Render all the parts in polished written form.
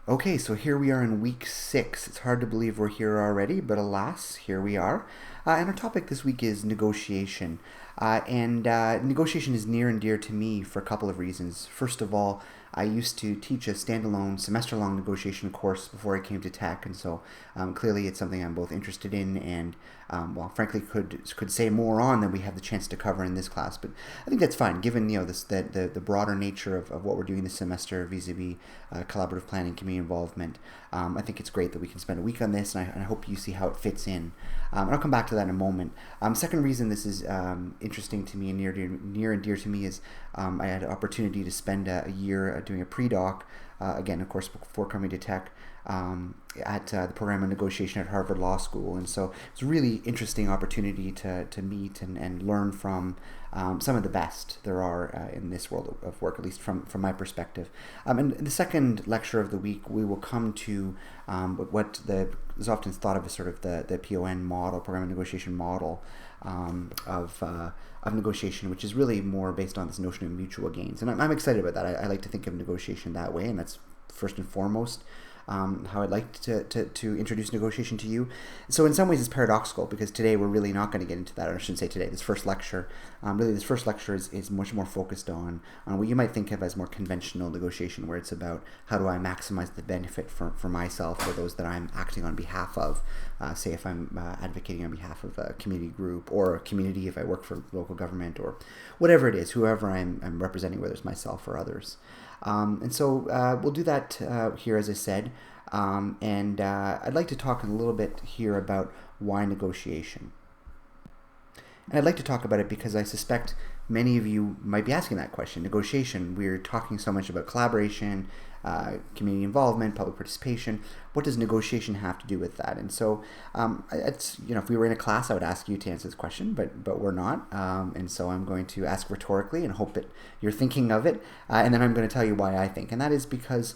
Okay, so here we are in week 6. It's hard to believe we're here already, but alas, here we are. And our topic this week is negotiation. And negotiation is near and dear to me for a couple of reasons. First of all, I used to teach a standalone semester-long negotiation course before I came to tech, and so clearly it's something I'm both interested in and, well, frankly, could say more on than we have the chance to cover in this class. But I think that's fine, given the broader nature of what we're doing this semester vis-a-vis collaborative planning, community involvement. I think it's great that we can spend a week on this, and I hope you see how it fits in. And I'll come back to that in a moment. Second reason this is interesting to me and near and dear to me is I had an opportunity to spend a year doing a pre-doc, again, of course, before coming to tech, at the program of negotiation at Harvard Law School. And so it's a really interesting opportunity to meet and learn from some of the best there are in this world of work, at least from my perspective. And in the second lecture of the week, we will come to what is often thought of as sort of the PON model, program of negotiation model of negotiation, which is really more based on this notion of mutual gains. And I'm excited about that. I like to think of negotiation that way, and that's first and foremost how I'd like to introduce negotiation to you. So in some ways it's paradoxical, because today we're really not going to get into that, or I shouldn't say today, this first lecture. This first lecture is much more focused on what you might think of as more conventional negotiation, where it's about how do I maximize the benefit for myself or those that I'm acting on behalf of. Say if I'm advocating on behalf of a community group or a community, if I work for local government or whatever it is, whoever I'm representing, whether it's myself or others. And so we'll do that here, as I said. And I'd like to talk a little bit here about why negotiation. And I'd like to talk about it because I suspect many of you might be asking that question. Negotiation, we're talking so much about collaboration, community involvement, public participation. What does negotiation have to do with that? And so it's, if we were in a class, I would ask you to answer this question, but we're not. And so I'm going to ask rhetorically and hope that you're thinking of it. And then I'm going to tell you why I think. And that is because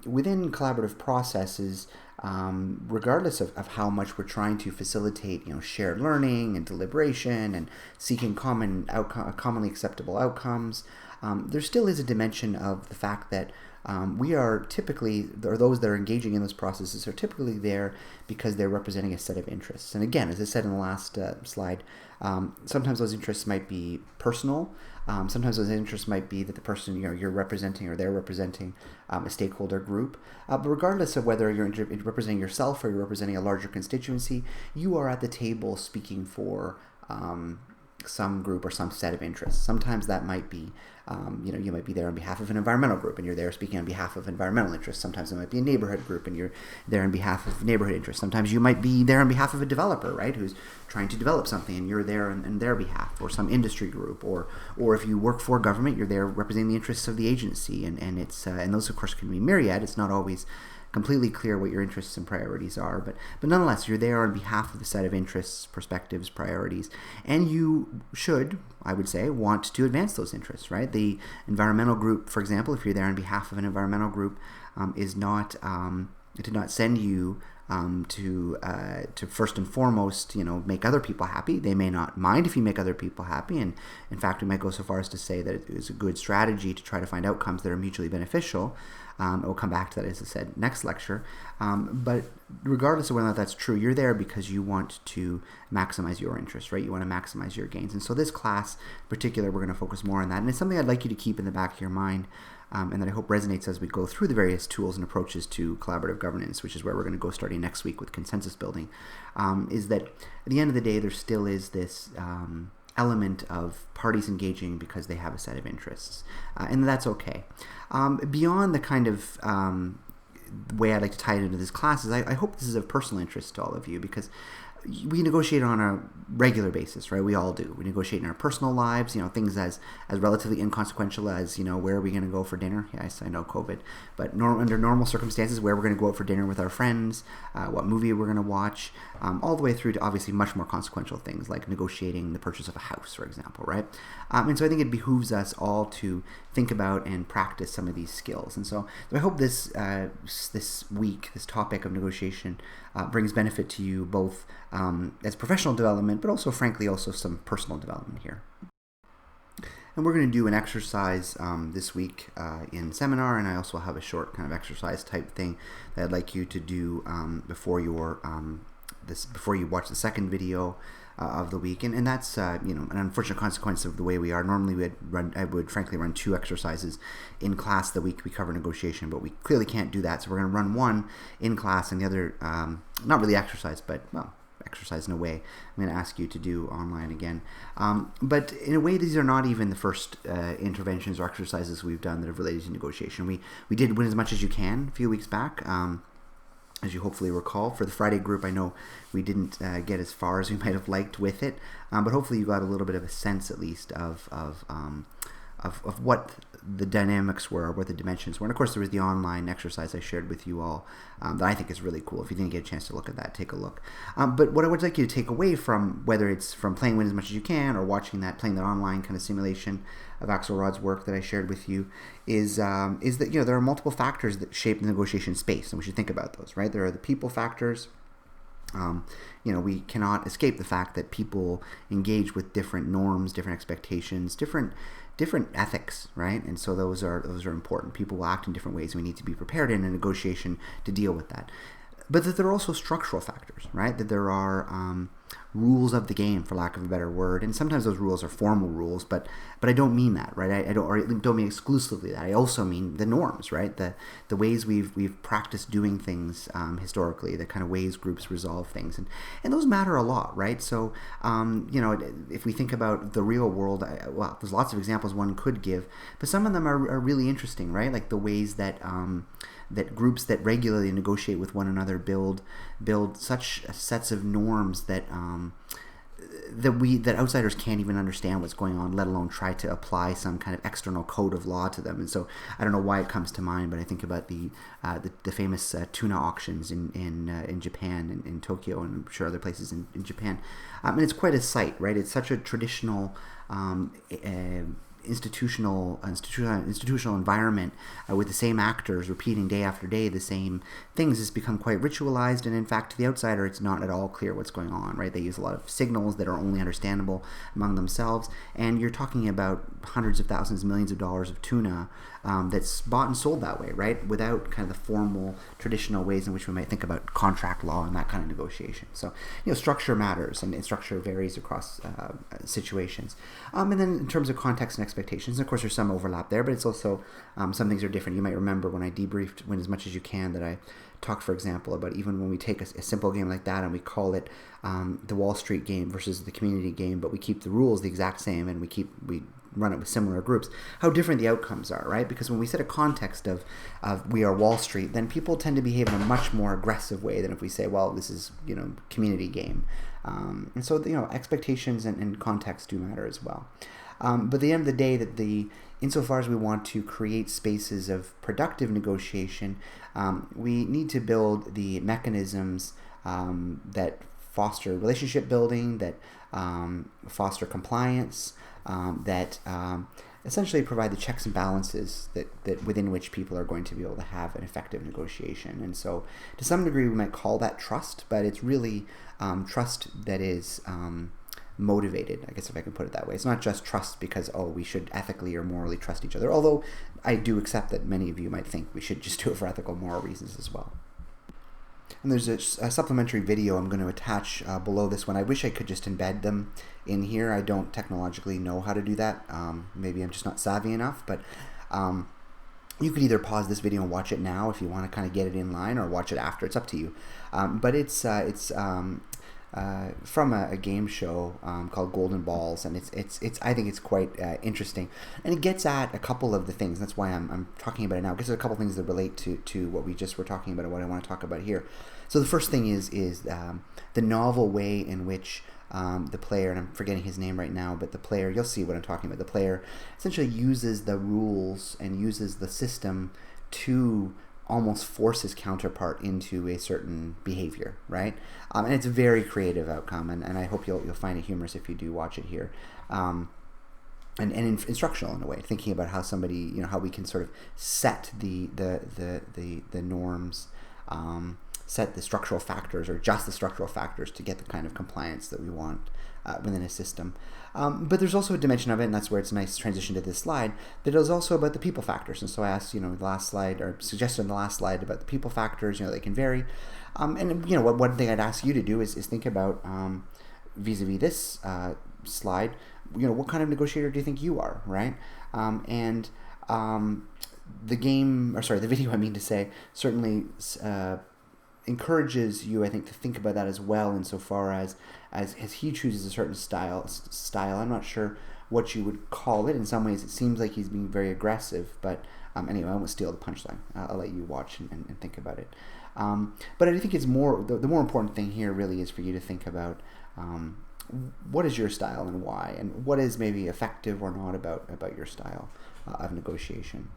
within collaborative processes, regardless of how much we're trying to facilitate, shared learning and deliberation and seeking commonly acceptable outcomes, there still is a dimension of the fact that we are typically, or those that are engaging in those processes are typically there because they're representing a set of interests. And again, as I said in the last slide, sometimes those interests might be personal. Sometimes those interests might be that the person you're representing or they're representing a stakeholder group. But regardless of whether you're representing yourself or you're representing a larger constituency, you are at the table speaking for some group or some set of interests. Sometimes that might be, you might be there on behalf of an environmental group and you're there speaking on behalf of environmental interests. Sometimes it might be a neighborhood group and you're there on behalf of neighborhood interests. Sometimes you might be there on behalf of a developer, right, who's trying to develop something and you're there on their behalf, or some industry group, or if you work for government, you're there representing the interests of the agency. And it's and those of course can be myriad. It's not always completely clear what your interests and priorities are, but nonetheless, you're there on behalf of the set of interests, perspectives, priorities, and you should, I would say, want to advance those interests, right? The environmental group, for example, if you're there on behalf of an environmental group, did not send you to first and foremost, make other people happy. They may not mind if you make other people happy, and in fact, we might go so far as to say that it is a good strategy to try to find outcomes that are mutually beneficial. We'll come back to that, as I said, next lecture. But regardless of whether or not that's true, you're there because you want to maximize your interests, right? You want to maximize your gains. And so this class in particular, we're going to focus more on that. And it's something I'd like you to keep in the back of your mind, and that I hope resonates as we go through the various tools and approaches to collaborative governance, which is where we're going to go starting next week with consensus building, is that at the end of the day, there still is this element of parties engaging because they have a set of interests, and that's okay. Beyond the kind of way I'd like to tie it into this class is I hope this is of personal interest to all of you, because we negotiate on a regular basis, right? We all do. We negotiate in our personal lives, things as relatively inconsequential as, where are we going to go for dinner? Yes, I know COVID, but under normal circumstances, where we're going to go out for dinner with our friends, what movie we're going to watch, all the way through to obviously much more consequential things like negotiating the purchase of a house, for example, right? And so I think it behooves us all to think about and practice some of these skills. And so I hope this week, this topic of negotiation brings benefit to you both as professional development, but also, frankly, also some personal development here. And we're going to do an exercise this week in seminar, and I also have a short kind of exercise type thing that I'd like you to do before you watch the second video of the week, and that's an unfortunate consequence of the way we are. Normally I would frankly run 2 exercises in class the week we cover negotiation, but we clearly can't do that, so we're going to run one in class and the other not really exercise, but well, exercise in a way I'm going to ask you to do online again. But in a way, these are not even the first interventions or exercises we've done that have related to negotiation. We did Win As Much As You Can a few weeks back. As you hopefully recall, for the Friday group, I know we didn't get as far as we might have liked with it, but hopefully you got a little bit of a sense, at least, of what the dynamics were, what the dimensions were. And of course, there was the online exercise I shared with you all that I think is really cool. If you didn't get a chance to look at that, take a look. But what I would like you to take away from, whether it's from playing Win As Much As You Can or playing that online kind of simulation of Axelrod's work that I shared with you, is that there are multiple factors that shape the negotiation space, and we should think about those, right? There are the people factors. We cannot escape the fact that people engage with different norms, different expectations, different ethics, right? And so those are important. People will act in different ways, and we need to be prepared in a negotiation to deal with that. But that there are also structural factors, right? That there are rules of the game, for lack of a better word, and sometimes those rules are formal rules, but I don't mean that, right? I don't mean exclusively that. I also mean the norms, right? The ways we've practiced doing things historically, the kind of ways groups resolve things, and those matter a lot, right? So if we think about the real world, there's lots of examples one could give, but some of them are really interesting, right? Like the ways that that groups that regularly negotiate with one another build such sets of norms that outsiders can't even understand what's going on, let alone try to apply some kind of external code of law to them. And so I don't know why it comes to mind, but I think about the famous tuna auctions in Japan, in Tokyo, and I'm sure other places in Japan. And it's quite a sight, right? It's such a traditional institutional environment with the same actors repeating day after day the same things has become quite ritualized, and in fact to the outsider it's not at all clear what's going on, right? They use a lot of signals that are only understandable among themselves, and you're talking about hundreds of thousands, millions of dollars of tuna that's bought and sold that way, right? Without kind of the formal traditional ways in which we might think about contract law and that kind of negotiation. So structure matters, and structure varies across situations, and then in terms of context and expectations, of course there's some overlap there, but it's also some things are different. You might remember when I debriefed Win As Much As You Can that I talked, for example, about even when we take a simple game like that and we call it the Wall Street game versus the community game, but we keep the rules the exact same and we run it with similar groups, how different the outcomes are, right? Because when we set a context of we are Wall Street, then people tend to behave in a much more aggressive way than if we say, well, this is community game. And so expectations and context do matter as well. But at the end of the day, insofar as we want to create spaces of productive negotiation, we need to build the mechanisms that foster relationship building, that foster compliance, that essentially provide the checks and balances that within which people are going to be able to have an effective negotiation. And so to some degree we might call that trust, but it's really trust that is motivated, I guess, if I can put it that way. It's not just trust because, we should ethically or morally trust each other, although I do accept that many of you might think we should just do it for ethical, moral reasons as well. And there's a supplementary video I'm going to attach below this one. I wish I could just embed them in here. I don't technologically know how to do that. Maybe I'm just not savvy enough, but you could either pause this video and watch it now if you want to kind of get it in line, or watch it after. It's up to you. But it's from a game show called Golden Balls, and it's I think it's quite interesting, and it gets at a couple of the things. That's why I'm talking about it now. It gets at a couple of things that relate to what we just were talking about and what I want to talk about here. So the first thing is the novel way in which the player, and I'm forgetting his name right now, but the player, you'll see what I'm talking about. The player essentially uses the rules and uses the system to almost force his counterpart into a certain behavior, right? And it's a very creative outcome, and I hope you'll find it humorous if you do watch it here. And instructional in a way, thinking about how somebody, how we can sort of set the norms, set the structural factors or adjust the structural factors to get the kind of compliance that we want within a system. But there's also a dimension of it, and that's where it's a nice transition to this slide, that is also about the people factors. And so I asked, the last slide, or suggested in the last slide about the people factors, they can vary. And, one thing I'd ask you to do is think about, vis-a-vis this slide, what kind of negotiator do you think you are, right? The video, I mean to say, certainly encourages you, I think, to think about that as well, insofar as he chooses a certain style. I'm not sure what you would call it. In some ways, it seems like he's being very aggressive, but anyway, I won't steal the punchline. I'll let you watch and think about it. But I think it's more, the more important thing here really is for you to think about what is your style and why, and what is maybe effective or not about your style of negotiation.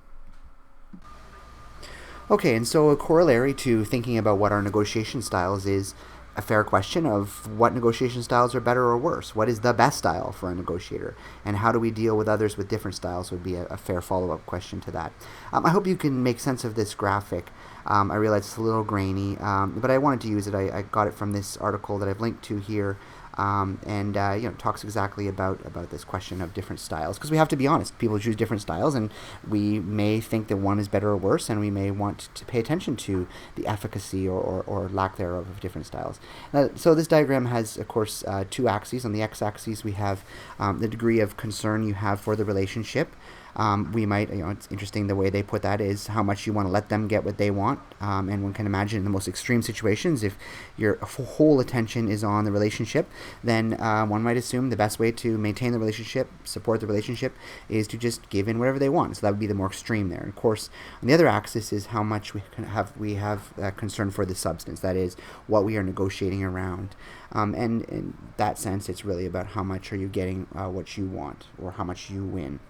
Okay, and so a corollary to thinking about what our negotiation styles is a fair question of what negotiation styles are better or worse. What is the best style for a negotiator? And how do we deal with others with different styles would be a fair follow-up question to that. I hope you can make sense of this graphic. I realize it's a little grainy, but I wanted to use it. I got it from this article that I've linked to here. It talks exactly about this question of different styles, because we have to be honest, people choose different styles, and we may think that one is better or worse, and we may want to pay attention to the efficacy or lack thereof of different styles. So this diagram has, of course, two axes. On the x-axis we have the degree of concern you have for the relationship. We might, it's interesting the way they put that is how much you want to let them get what they want. And one can imagine in the most extreme situations, if your whole attention is on the relationship, then one might assume the best way to maintain the relationship, support the relationship, is to just give in whatever they want. So that would be the more extreme there. And of course, on the other axis is how much we have concern for the substance, that is, what we are negotiating around. And in that sense, it's really about how much are you getting what you want, or how much you win.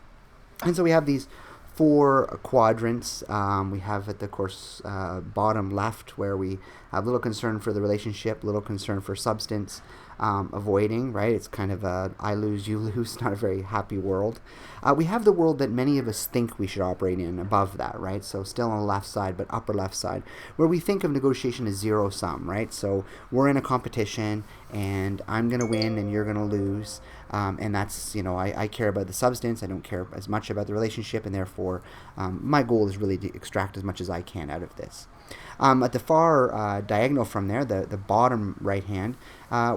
And so we have these four quadrants. We have at the course bottom left, where we have little concern for the relationship, little concern for substance, avoiding, right? It's kind of a I lose, you lose, not a very happy world. We have the world that many of us think we should operate in above that, right? So still on the left side, but upper left side, where we think of negotiation as zero sum, right? So we're in a competition, and I'm going to win and you're going to lose. And that's, I care about the substance. I don't care as much about the relationship, and therefore my goal is really to extract as much as I can out of this. At the far diagonal from there, the bottom right hand,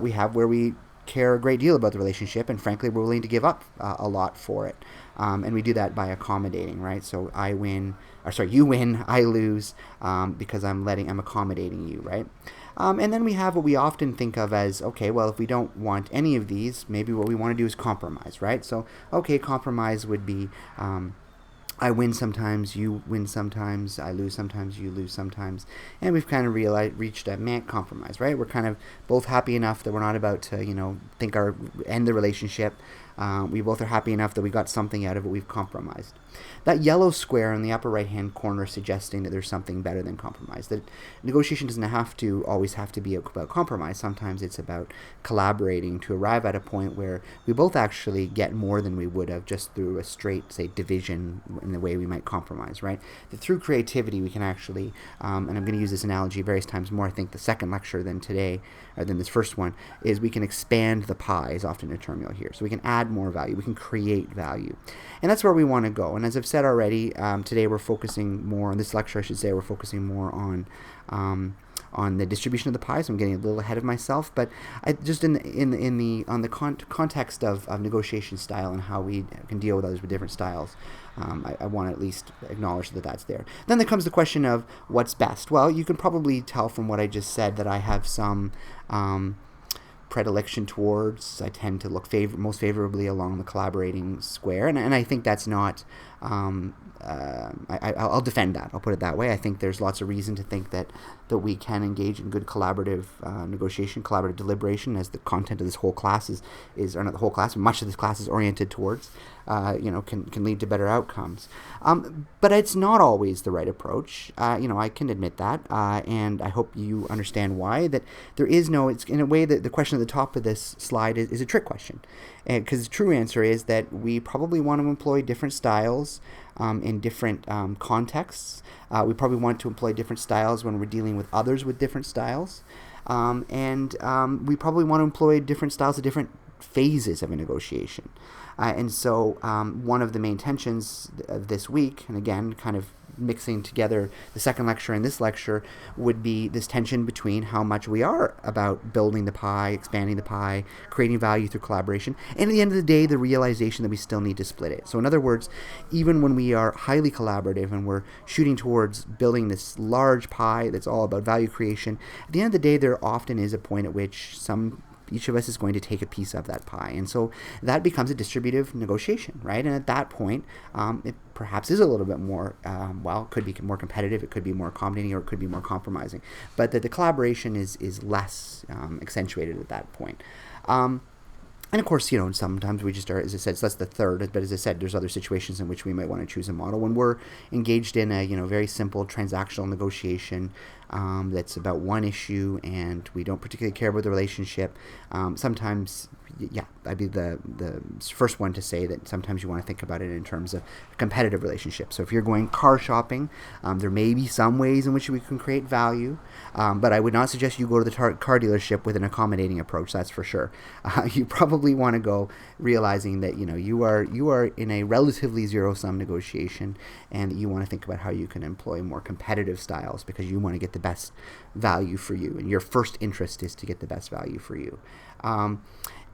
we have where we care a great deal about the relationship, and frankly we're willing to give up a lot for it. And we do that by accommodating, right? So you win, I lose, because I'm accommodating you, right? And then we have what we often think of as, okay, well, if we don't want any of these, maybe what we want to do is compromise, right? So, okay, compromise would be I win sometimes, you win sometimes, I lose sometimes, you lose sometimes. And we've kind of reached a compromise, right? We're kind of both happy enough that we're not about to, end the relationship. We both are happy enough that we got something out of it. We've compromised. That yellow square in the upper right-hand corner suggesting that there's something better than compromise. That negotiation doesn't always have to be about compromise. Sometimes it's about collaborating to arrive at a point where we both actually get more than we would have just through a straight, say, division in the way we might compromise, right? That through creativity we can actually, and I'm going to use this analogy various times more, I think the second lecture than today, or than this first one, is we can expand the pie, is often a term you'll hear. So we can add more value, we can create value. And that's where we want to go. And as I've said already, today we're focusing more, on this lecture I should say, we're focusing more on the distribution of the pie, so I'm getting a little ahead of myself, but just on the context of negotiation style and how we can deal with others with different styles, I want to at least acknowledge that that's there. Then there comes the question of what's best. Well, you can probably tell from what I just said that I have some predilection towards, I tend to look most favorably along the collaborating square, and I think that's not, I'll defend that, I'll put it that way. I think there's lots of reason to think that we can engage in good collaborative negotiation, collaborative deliberation, as the content of this whole class is or not the whole class, but much of this class is oriented towards, can lead to better outcomes. But it's not always the right approach. I can admit that, and I hope you understand why, that there is no, it's in a way that the question at the top of this slide is a trick question. Because the true answer is that we probably want to employ different styles styles in different contexts. We probably want to employ different styles when we're dealing with others with different styles. And we probably want to employ different styles at different phases of a negotiation. And so one of the main tensions of this week, and again, kind of mixing together the second lecture and this lecture, would be this tension between how much we are about building the pie, expanding the pie, creating value through collaboration, and at the end of the day, the realization that we still need to split it. So in other words, even when we are highly collaborative and we're shooting towards building this large pie that's all about value creation, at the end of the day, there often is a point at which each of us is going to take a piece of that pie. And so that becomes a distributive negotiation, right? And at that point, it perhaps is a little bit more, it could be more competitive, it could be more accommodating, or it could be more compromising. But the collaboration is less accentuated at that point. And of course, sometimes we just are, as I said, so that's the third, but as I said, there's other situations in which we might want to choose a model. When we're engaged in a, very simple transactional negotiation that's about one issue and we don't particularly care about the relationship, sometimes, I'd be the first one to say that sometimes you want to think about it in terms of a competitive relationship. So if you're going car shopping, there may be some ways in which we can create value, but I would not suggest you go to the car dealership with an accommodating approach, that's for sure. You probably want to go realizing that you are in a relatively zero-sum negotiation, and you want to think about how you can employ more competitive styles because you want to get the best value for you, and your first interest is to get the best value for you.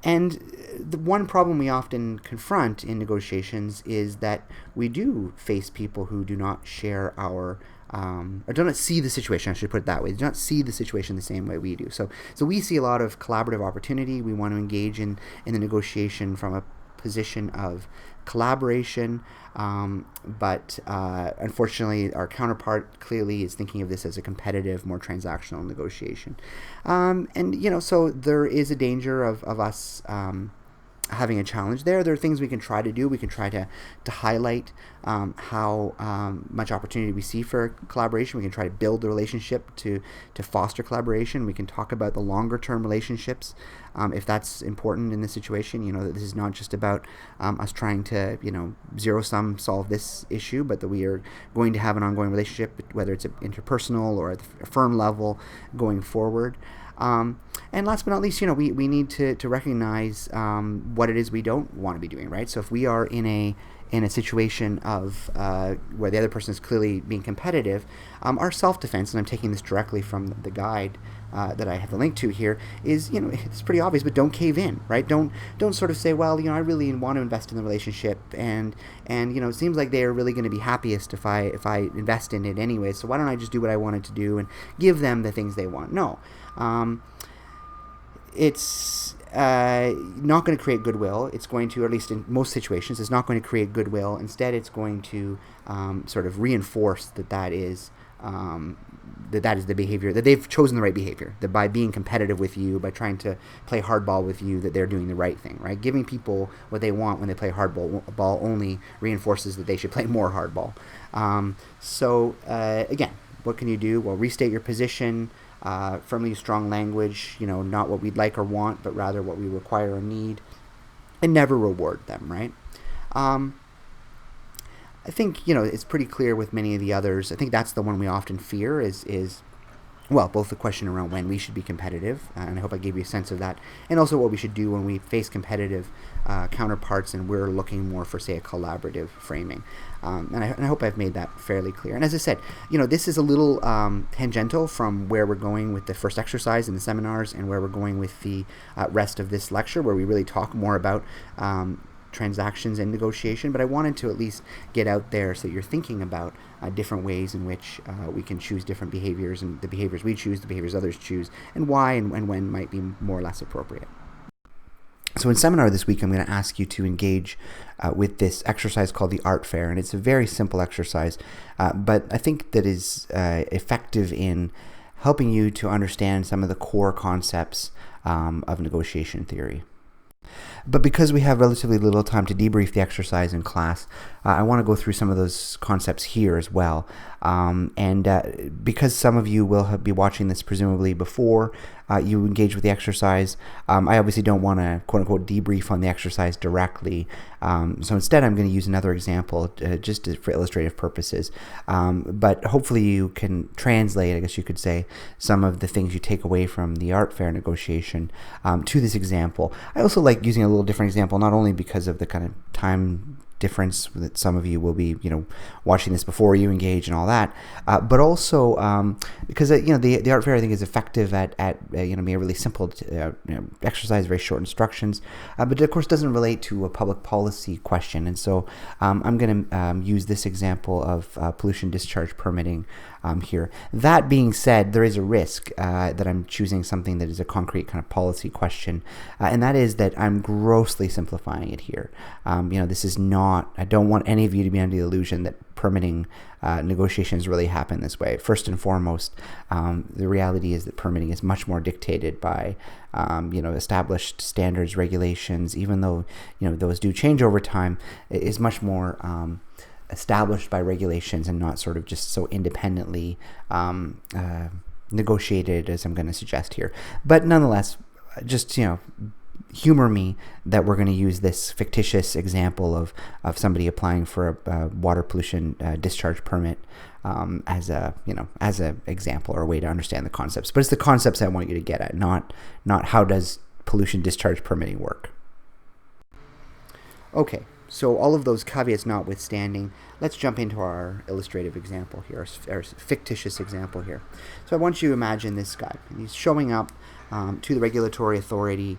And the one problem we often confront in negotiations is that we do face people who do not share our or do not see the situation, I should put it that way. They do not see the situation the same way we do. So we see a lot of collaborative opportunity. We want to engage in the negotiation from a position of collaboration, but unfortunately our counterpart clearly is thinking of this as a competitive, more transactional negotiation. And so there is a danger of us having a challenge there. There are things we can try to do. We can try to highlight how much opportunity we see for collaboration. We can try to build the relationship to foster collaboration. We can talk about the longer term relationships if that's important in this situation. That this is not just about us trying to zero sum solve this issue, but that we are going to have an ongoing relationship, whether it's interpersonal or at the firm level going forward. And last but not least, we need to recognize what it is we don't want to be doing, right? So if we are in a situation of where the other person is clearly being competitive, our self-defense, and I'm taking this directly from the guide that I have the link to here, is it's pretty obvious, but don't cave in, right? Don't sort of say, well, I really want to invest in the relationship, and it seems like they are really going to be happiest if I invest in it anyway. So why don't I just do what I wanted to do and give them the things they want? No. It's not going to create goodwill. It's going to, or at least in most situations, it's not going to create goodwill. Instead, it's going to sort of reinforce that is the behavior, that they've chosen the right behavior, that by being competitive with you, by trying to play hardball with you, that they're doing the right thing, right? Giving people what they want when they play hardball only reinforces that they should play more hardball. So again, what can you do? Well, restate your position, firmly use strong language, not what we'd like or want, but rather what we require or need, and never reward them, right? I think, it's pretty clear with many of the others. I think that's the one we often fear is both the question around when we should be competitive, and I hope I gave you a sense of that, and also what we should do when we face competitive counterparts and we're looking more for, say, a collaborative framing. And I hope I've made that fairly clear. And as I said, this is a little tangential from where we're going with the first exercise in the seminars and where we're going with the rest of this lecture, where we really talk more about transactions and negotiation, but I wanted to at least get out there so that you're thinking about different ways in which we can choose different behaviors, and the behaviors we choose, the behaviors others choose, and why and when might be more or less appropriate. So in seminar this week, I'm going to ask you to engage with this exercise called the art fair, and it's a very simple exercise, but I think that is effective in helping you to understand some of the core concepts of negotiation theory. But because we have relatively little time to debrief the exercise in class, I want to go through some of those concepts here as well. Because some of you will be watching this presumably before you engage with the exercise, I obviously don't want to quote-unquote debrief on the exercise directly. So instead I'm going to use another example for illustrative purposes. But hopefully you can translate, I guess you could say, some of the things you take away from the art fair negotiation to this example. I also like using a little different example, not only because of the kind of time difference that some of you will be, watching this before you engage and all that, but also because the art fair, I think, is effective at being a really simple exercise, very short instructions, but it of course doesn't relate to a public policy question. And so I'm going to use this example of pollution discharge permitting here. That being said, there is a risk that I'm choosing something that is a concrete kind of policy question, and that is that I'm grossly simplifying it here. This is not, I don't want any of you to be under the illusion that permitting negotiations really happen this way. First and foremost, the reality is that permitting is much more dictated by established standards, regulations, even though those do change over time. It is much more established by regulations and not sort of just so independently negotiated as I'm going to suggest here. But nonetheless, just humor me that we're going to use this fictitious example of somebody applying for a water pollution discharge permit as a example or a way to understand the concepts. But it's the concepts I want you to get at, not how does pollution discharge permitting work. Okay. So all of those caveats notwithstanding, let's jump into our illustrative example here, our fictitious example here. So I want you to imagine this guy. He's showing up to the regulatory authority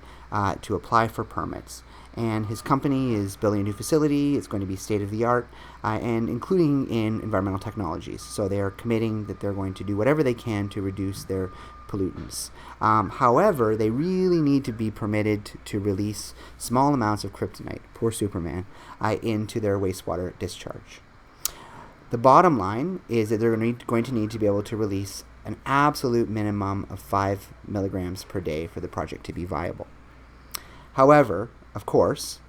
to apply for permits. And his company is building a new facility. It's going to be state-of-the-art, and including in environmental technologies. So they are committing that they're going to do whatever they can to reduce their pollutants. However, they really need to be permitted to release small amounts of kryptonite, poor Superman, into their wastewater discharge. The bottom line is that they're going to need to be able to release an absolute minimum of 5 milligrams per day for the project to be viable. However, of course,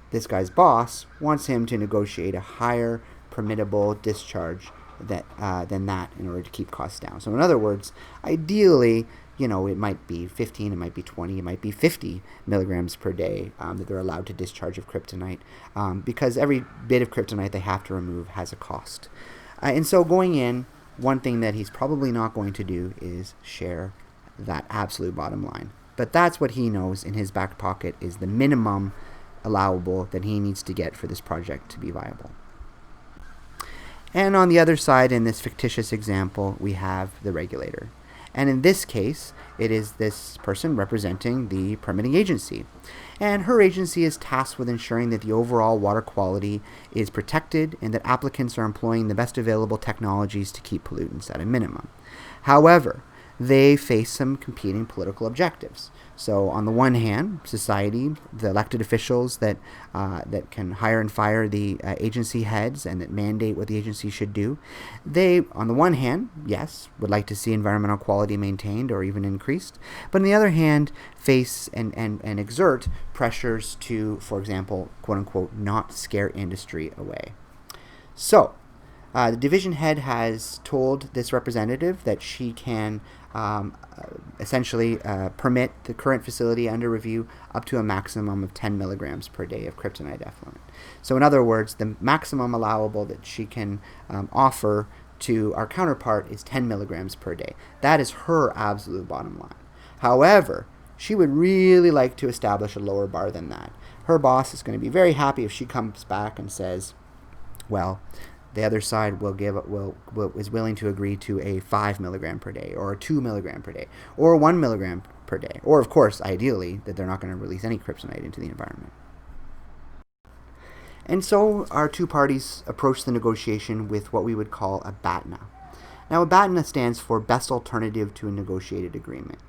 this guy's boss wants him to negotiate a higher permittable discharge than that in order to keep costs down. So in other words, ideally, it might be 15, it might be 20, it might be 50 milligrams per day that they're allowed to discharge of kryptonite, because every bit of kryptonite they have to remove has a cost. And so going in, one thing that he's probably not going to do is share that absolute bottom line. But that's what he knows in his back pocket is the minimum allowable that he needs to get for this project to be viable. And on the other side, in this fictitious example, we have the regulator. And in this case, it is this person representing the permitting agency. And her agency is tasked with ensuring that the overall water quality is protected and that applicants are employing the best available technologies to keep pollutants at a minimum. However, they face some competing political objectives. So on the one hand, society, the elected officials that can hire and fire the agency heads and that mandate what the agency should do, they, on the one hand, yes, would like to see environmental quality maintained or even increased, but on the other hand, face and exert pressures to, for example, quote-unquote, not scare industry away. So, the division head has told this representative that she can essentially permit the current facility under review up to a maximum of 10 milligrams per day of kryptonite effluent. So in other words, the maximum allowable that she can offer to our counterpart is 10 milligrams per day. That is her absolute bottom line. However, she would really like to establish a lower bar than that. Her boss is going to be very happy if she comes back and says, well, the other side is willing to agree to a 5 milligram per day or a 2 milligram per day or 1 milligram per day. Or, of course, ideally, that they're not going to release any kryptonite into the environment. And so our two parties approach the negotiation with what we would call a BATNA. Now, a BATNA stands for Best Alternative to a Negotiated Agreement.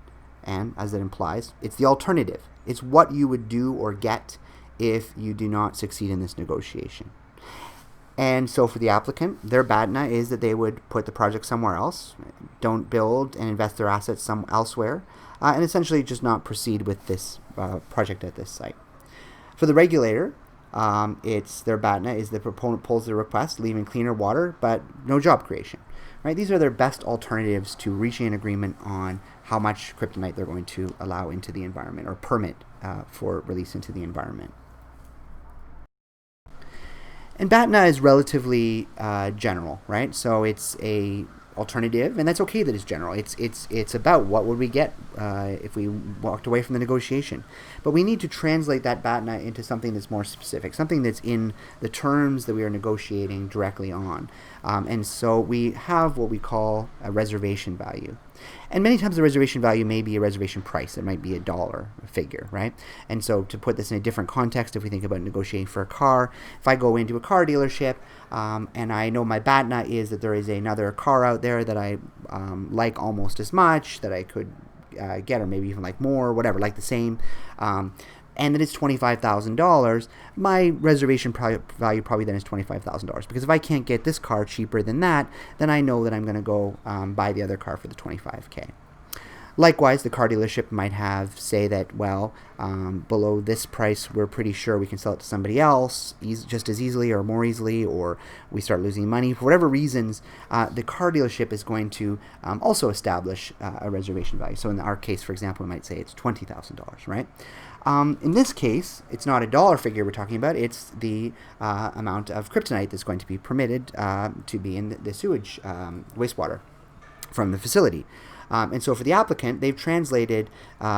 And, as it implies, it's the alternative. It's what you would do or get if you do not succeed in this negotiation. And so for the applicant, their BATNA is that they would put the project somewhere else, don't build and invest their assets elsewhere, and essentially just not proceed with this project at this site. For the regulator, it's their BATNA is the proponent pulls the request, leaving cleaner water, but no job creation. Right? These are their best alternatives to reaching an agreement on how much kryptonite they're going to allow into the environment or permit for release into the environment. And BATNA is relatively general, right? So it's a alternative, and that's okay that it's general. It's about what would we get if we walked away from the negotiation. But we need to translate that BATNA into something that's more specific, something that's in the terms that we are negotiating directly on. And so we have what we call a reservation value. And many times the reservation value may be a reservation price. It might be a dollar figure, right? And so to put this in a different context, if we think about negotiating for a car, if I go into a car dealership and I know my BATNA is that there is another car out there that I like almost as much, that I could get, or maybe even like more, or whatever, like the same, and that it's $25,000, my reservation value probably then is $25,000. Because if I can't get this car cheaper than that, then I know that I'm going to go buy the other car for the $25K. Likewise, the car dealership might have say that, well, below this price, we're pretty sure we can sell it to somebody else just as easily or more easily, or we start losing money. For whatever reasons, the car dealership is going to also establish a reservation value. So in our case, for example, we might say it's $20,000, right? In this case, it's not a dollar figure we're talking about. It's the amount of kryptonite that's going to be permitted to be in the sewage wastewater from the facility. And so for the applicant, they've translated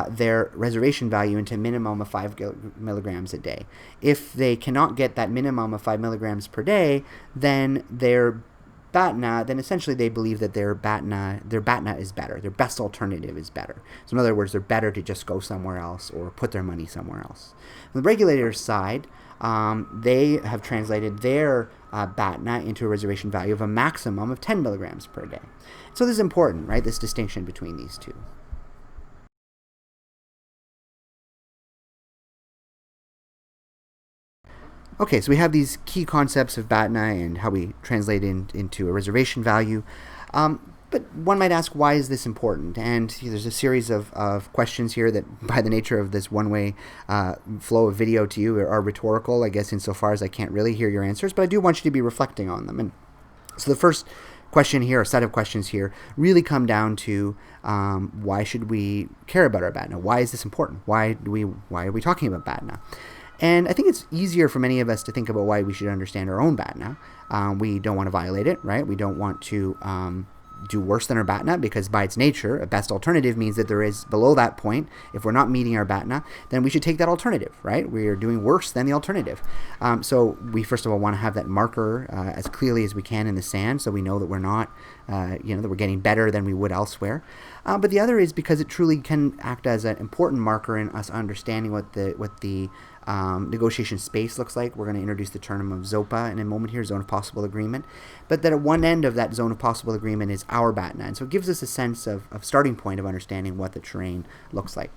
their reservation value into a minimum of 5 milligrams a day. If they cannot get that minimum of 5 milligrams per day, then their BATNA, then essentially they believe that their BATNA is better. Their best alternative is better. So in other words, they're better to just go somewhere else or put their money somewhere else. On the regulator's side, they have translated their BATNA into a reservation value of a maximum of 10 milligrams per day. So this is important, right? This distinction between these two. Okay, so we have these key concepts of BATNA and how we translate into a reservation value. But one might ask, why is this important? And there's a series of questions here that, by the nature of this one-way flow of video to you, are rhetorical, I guess, insofar as I can't really hear your answers. But I do want you to be reflecting on them. And so the first question here, a set of questions here, really come down to why should we care about our BATNA? Why is this important? Why are we talking about BATNA? And I think it's easier for many of us to think about why we should understand our own BATNA. We don't want to violate it, right? We don't want to do worse than our BATNA, because by its nature, a best alternative means that there is below that point. If we're not meeting our BATNA, then we should take that alternative, right? We are doing worse than the alternative. So we first of all want to have that marker as clearly as we can in the sand, so we know that we're not, that we're getting better than we would elsewhere. But the other is because it truly can act as an important marker in us understanding what the negotiation space looks like. We're going to introduce the term of ZOPA in a moment here, zone of possible agreement. But that at one end of that zone of possible agreement is our BATNA. And so it gives us a sense of starting point of understanding what the terrain looks like.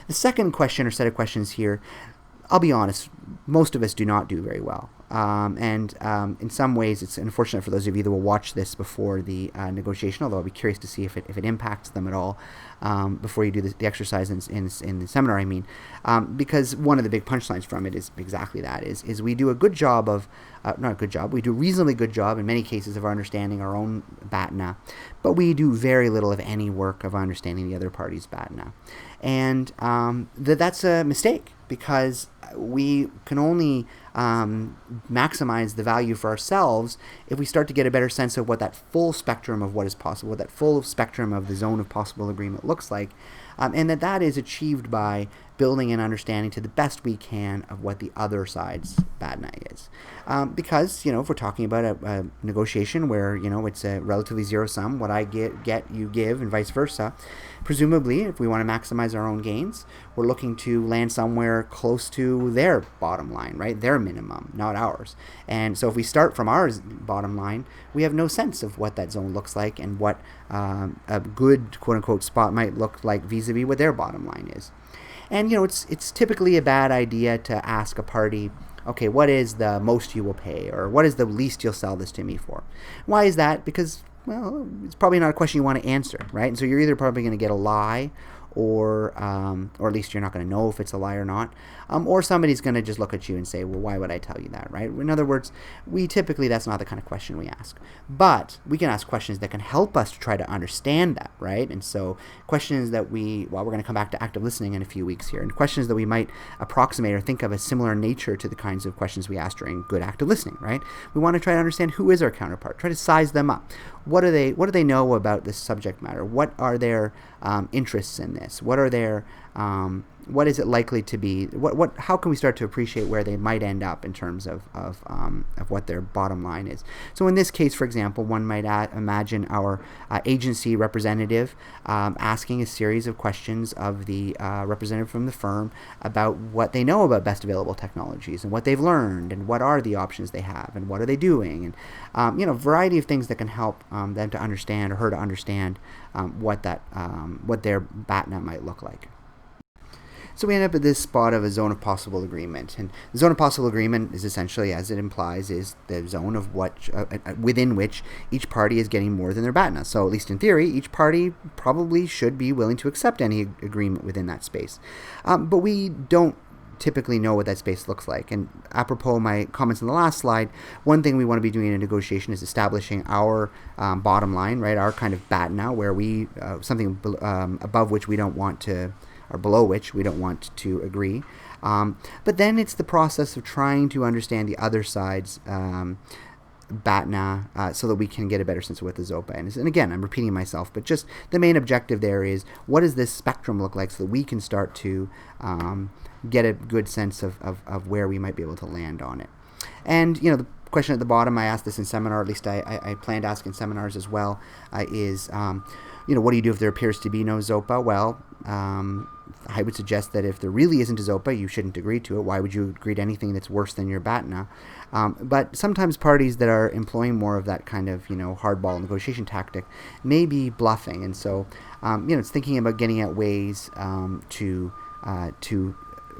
The second question or set of questions here, I'll be honest, most of us do not do very well. And in some ways, it's unfortunate for those of you that will watch this before the negotiation, although I'll be curious to see if it impacts them at all before you do the exercise in the seminar, I mean. Because one of the big punchlines from it is exactly that, is we do a good job of, not a good job, we do a reasonably good job in many cases of understanding our own BATNA, but we do very little of any work of understanding the other party's BATNA. And that's a mistake, because we can only maximize the value for ourselves if we start to get a better sense of what that full spectrum of what is possible, what that full spectrum of the zone of possible agreement looks like, and that is achieved by building an understanding to the best we can of what the other side's BATNA is. Because, if we're talking about a negotiation where, it's a relatively zero sum, what I get, you give, and vice versa, presumably, if we want to maximize our own gains, we're looking to land somewhere close to their bottom line, right? Their minimum, not ours. And so if we start from our bottom line, we have no sense of what that zone looks like and what a good, quote-unquote, spot might look like vis-a-vis what their bottom line is. And, it's typically a bad idea to ask a party, okay, what is the most you will pay, or what is the least you'll sell this to me for? Why is that? Because, well, it's probably not a question you want to answer, right? And so you're either probably going to get a lie, or at least you're not going to know if it's a lie or not, or somebody's going to just look at you and say, well, why would I tell you that, right? In other words, that's not the kind of question we ask. But we can ask questions that can help us to try to understand that, right? And so questions that we're going to come back to active listening in a few weeks here, and questions that we might approximate or think of as similar in nature to the kinds of questions we ask during good active listening, right? We want to try to understand who is our counterpart, try to size them up. What do they know about this subject matter? What are their interests in this? What are their what is it likely to be? How can we start to appreciate where they might end up in terms of what their bottom line is? So in this case, for example, one might imagine our agency representative asking a series of questions of the representative from the firm about what they know about best available technologies and what they've learned and what are the options they have and what are they doing, and a variety of things that can help them to understand, or her to understand what their BATNA might look like. So we end up at this spot of a zone of possible agreement. And the zone of possible agreement is essentially, as it implies, is the zone of within which each party is getting more than their BATNA. So at least in theory, each party probably should be willing to accept any agreement within that space. But we don't typically know what that space looks like. And apropos my comments in the last slide, one thing we want to be doing in a negotiation is establishing our bottom line, right? Our kind of BATNA, where we something above which we don't want to, or below which we don't want to agree. But then it's the process of trying to understand the other side's BATNA so that we can get a better sense of what the ZOPA is. And again, I'm repeating myself, but just the main objective there is, what does this spectrum look like so that we can start to get a good sense of where we might be able to land on it. And, the question at the bottom, I asked this in seminar, at least I plan to ask in seminars as well, is, what do you do if there appears to be no ZOPA? Well, I would suggest that if there really isn't a ZOPA, you shouldn't agree to it. Why would you agree to anything that's worse than your BATNA? But sometimes parties that are employing more of that kind of, hardball negotiation tactic may be bluffing. And so, it's thinking about getting at ways to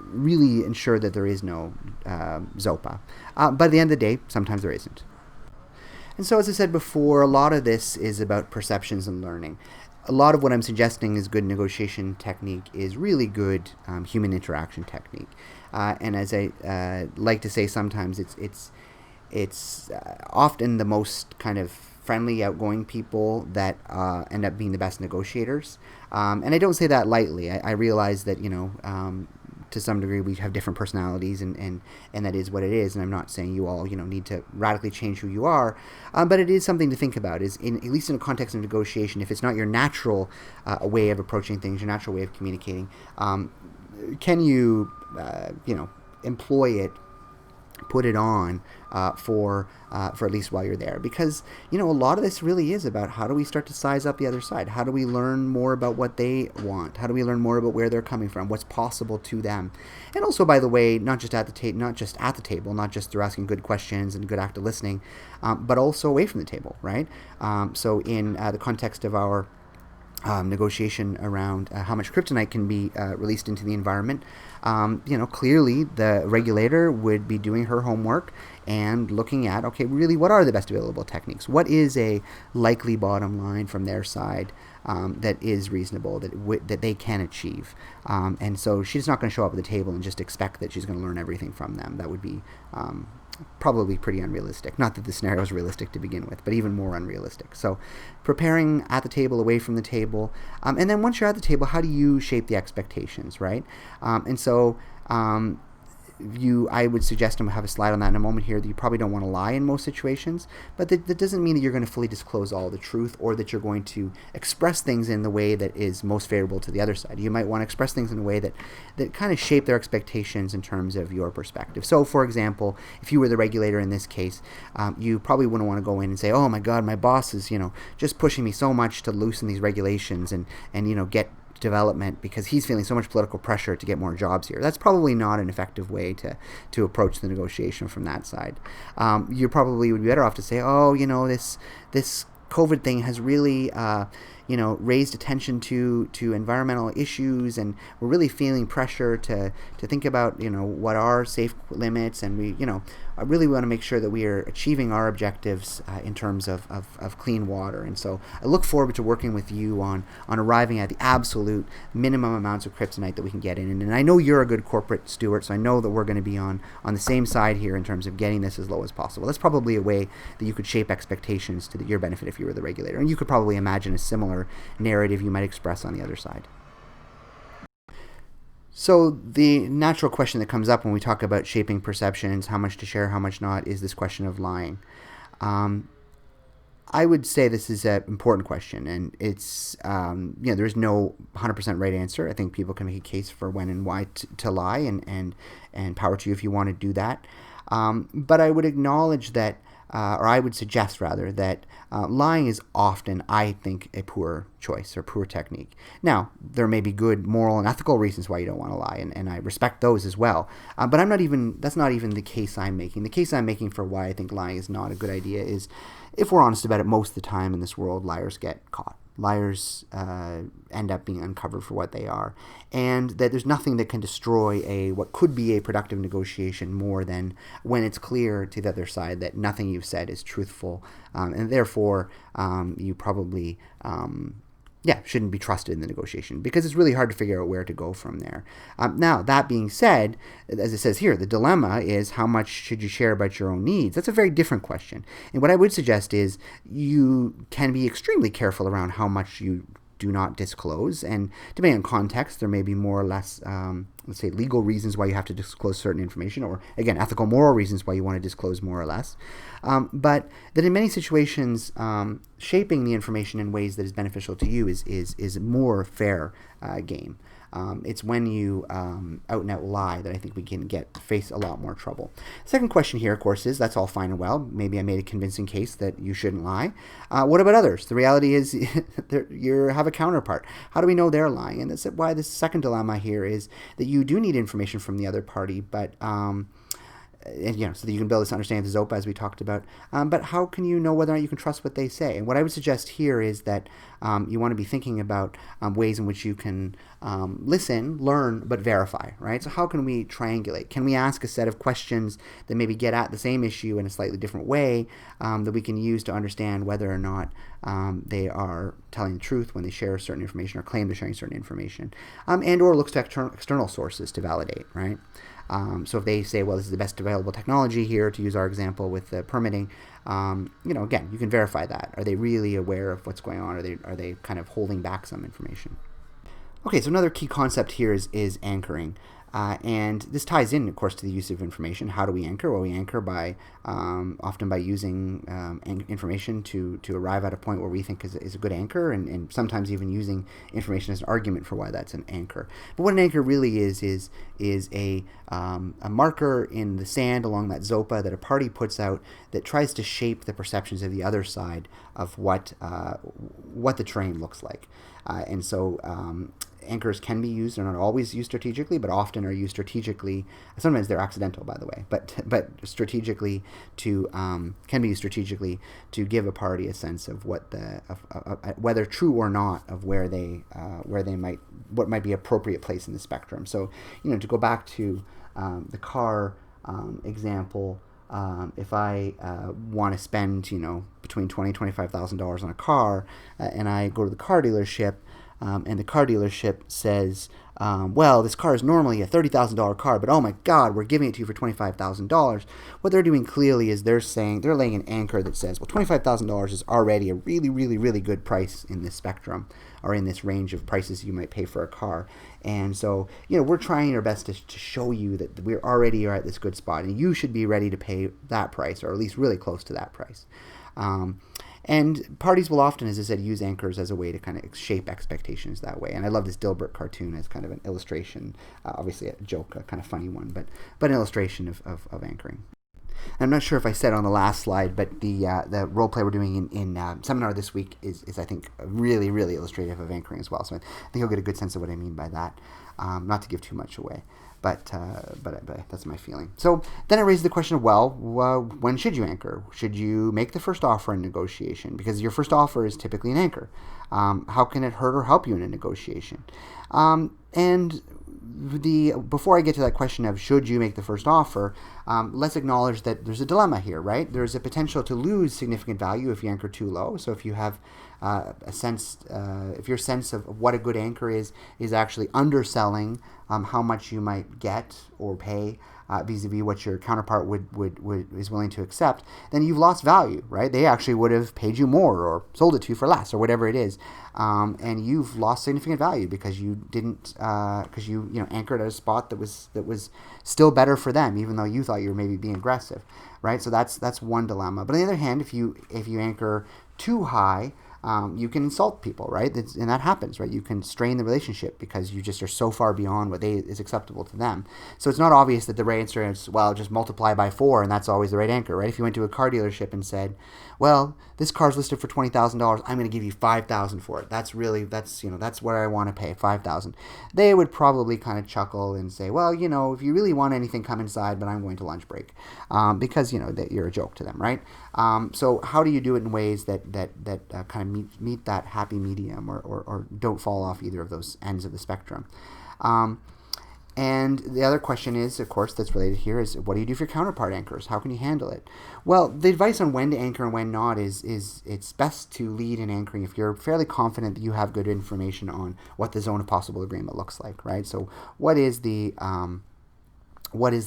really ensure that there is no ZOPA. But at the end of the day, sometimes there isn't. And so, as I said before, a lot of this is about perceptions and learning. A lot of what I'm suggesting is good negotiation technique is really good human interaction technique. And as I like to say sometimes, it's often the most kind of friendly, outgoing people that end up being the best negotiators. And I don't say that lightly. I realize that, to some degree we have different personalities, and that is what it is. And I'm not saying you all, need to radically change who you are. But it is something to think about, at least in a context of negotiation, if it's not your natural way of approaching things, your natural way of communicating, can you, employ it, put it on for at least while you're there? Because, a lot of this really is about, how do we start to size up the other side? How do we learn more about what they want? How do we learn more about where they're coming from? What's possible to them? And also, by the way, not just at the table, not just through asking good questions and good active listening, but also away from the table, right? So in the context of our negotiation around how much kryptonite can be released into the environment, clearly the regulator would be doing her homework and looking at, okay, really, what are the best available techniques? What is a likely bottom line from their side that is reasonable, that they can achieve? And so she's not going to show up at the table and just expect that she's going to learn everything from them. That would be probably pretty unrealistic. Not that the scenario is realistic to begin with, but even more unrealistic. So preparing at the table, away from the table, and then once you're at the table, how do you shape the expectations, right? And so I would suggest, and we'll have a slide on that in a moment here, that you probably don't want to lie in most situations, but that doesn't mean that you're going to fully disclose all the truth, or that you're going to express things in the way that is most favorable to the other side. You might want to express things in a way that kind of shape their expectations in terms of your perspective. So, for example, if you were the regulator in this case, you probably wouldn't want to go in and say, oh my God, my boss is, just pushing me so much to loosen these regulations and get development because he's feeling so much political pressure to get more jobs here. That's probably not an effective way to approach the negotiation from that side. You probably would be better off to say, this COVID thing has really raised attention to environmental issues, and we're really feeling pressure to think about what are safe limits, and we I really want to make sure that we are achieving our objectives in terms of clean water. And so I look forward to working with you on arriving at the absolute minimum amounts of kryptonite that we can get in. And I know you're a good corporate steward, so I know that we're going to be on the same side here in terms of getting this as low as possible. That's probably a way that you could shape expectations to your benefit if you were the regulator. And you could probably imagine a similar narrative you might express on the other side. So the natural question that comes up when we talk about shaping perceptions, how much to share, how much not, is this question of lying. I would say this is an important question, and it's there's no 100% right answer. I think people can make a case for when and why to lie, and power to you if you want to do that. But I would acknowledge that, or I would suggest rather, that lying is often, I think, a poor choice or poor technique. Now, there may be good moral and ethical reasons why you don't want to lie, and I respect those as well. But that's not even the case I'm making. The case I'm making for why I think lying is not a good idea is, if we're honest about it, most of the time in this world, liars get caught. Liars end up being uncovered for what they are, and that there's nothing that can destroy what could be a productive negotiation more than when it's clear to the other side that nothing you've said is truthful, and therefore you probably shouldn't be trusted in the negotiation, because it's really hard to figure out where to go from there. Now, that being said, as it says here, the dilemma is how much should you share about your own needs? That's a very different question. And what I would suggest is you can be extremely careful around how much you do not disclose, and depending on context, there may be more or less, let's say, legal reasons why you have to disclose certain information, or again, ethical, moral reasons why you want to disclose more or less. But that in many situations, shaping the information in ways that is beneficial to you is a more fair game. It's when you out and out lie that I think we can face a lot more trouble. Second question here, of course, is that's all fine and well. Maybe I made a convincing case that you shouldn't lie. What about others? The reality is you have a counterpart. How do we know they're lying? And that's why the second dilemma here is that you do need information from the other party, but so that you can build this understanding of the ZOPA, as we talked about. But how can you know whether or not you can trust what they say? And what I would suggest here is that you want to be thinking about ways in which you can listen, learn, but verify, right? So how can we triangulate? Can we ask a set of questions that maybe get at the same issue in a slightly different way that we can use to understand whether or not they are telling the truth when they share certain information or claim they're sharing certain information, and or looks to external sources to validate, right? So if they say, well, this is the best available technology here, to use our example with the permitting, again, you can verify that. Are they really aware of what's going on? Are they kind of holding back some information? Okay, so another key concept here is anchoring. And this ties in, of course, to the use of information. How do we anchor? Well, we anchor by often by using information to arrive at a point where we think is a good anchor, and sometimes even using information as an argument for why that's an anchor. But what an anchor really is a marker in the sand along that ZOPA that a party puts out that tries to shape the perceptions of the other side of what the terrain looks like. And so anchors can be used. They're not always used strategically, but often are used strategically. Sometimes they're accidental, by the way, but strategically can be used strategically to give a party a sense of what whether true or not of what might be appropriate place in the spectrum. So to go back to the car example. If I want to spend between $20,000 and $25,000 on a car, and I go to the car dealership. And the car dealership says, well, this car is normally a $30,000 car, but oh my God, we're giving it to you for $25,000. What they're doing clearly is they're laying an anchor that says, well, $25,000 is already a really, really, really good price in this spectrum, or in this range of prices you might pay for a car. And so, we're trying our best to show you that we already are at this good spot, and you should be ready to pay that price, or at least really close to that price. And parties will often, as I said, use anchors as a way to kind of shape expectations that way. And I love this Dilbert cartoon as kind of an illustration, obviously a joke, a kind of funny one, but an illustration of anchoring. I'm not sure if I said on the last slide, but the role play we're doing in seminar this week is I think really, really illustrative of anchoring as well. So I think you'll get a good sense of what I mean by that. Not to give too much away, but that's my feeling. So then it raises the question of, well, when should you anchor? Should you make the first offer in negotiation? Because your first offer is typically an anchor. How can it hurt or help you in a negotiation? And before I get to that question of should you make the first offer, let's acknowledge that there's a dilemma here, right? There's a potential to lose significant value if you anchor too low. So if you have a sense, if your sense of what a good anchor is actually underselling how much you might get or pay vis-a-vis what your counterpart is willing to accept, then you've lost value, right? They actually would have paid you more or sold it to you for less or whatever it is, and you've lost significant value because you didn't because you anchored at a spot that was still better for them, even though you thought you were maybe being aggressive, right? So that's one dilemma. But on the other hand, if you anchor too high, you can insult people, right? And that happens, right? You can strain the relationship because you just are so far beyond what is acceptable to them. So it's not obvious that the right answer is, well, just multiply by 4 and that's always the right anchor, right? If you went to a car dealership and said, well, this car's listed for $20,000, I'm going to give you $5,000 for it. That's what I want to pay, $5,000. They would probably kind of chuckle and say, well, if you really want anything, come inside, but I'm going to lunch break, because that you're a joke to them, right? So how do you do it in ways that kind of meet that happy medium or don't fall off either of those ends of the spectrum? And the other question is, of course, that's related here is, what do you do for your counterpart anchors? How can you handle it? Well, the advice on when to anchor and when not is it's best to lead in anchoring if you're fairly confident that you have good information on what the zone of possible agreement looks like, right? So what is the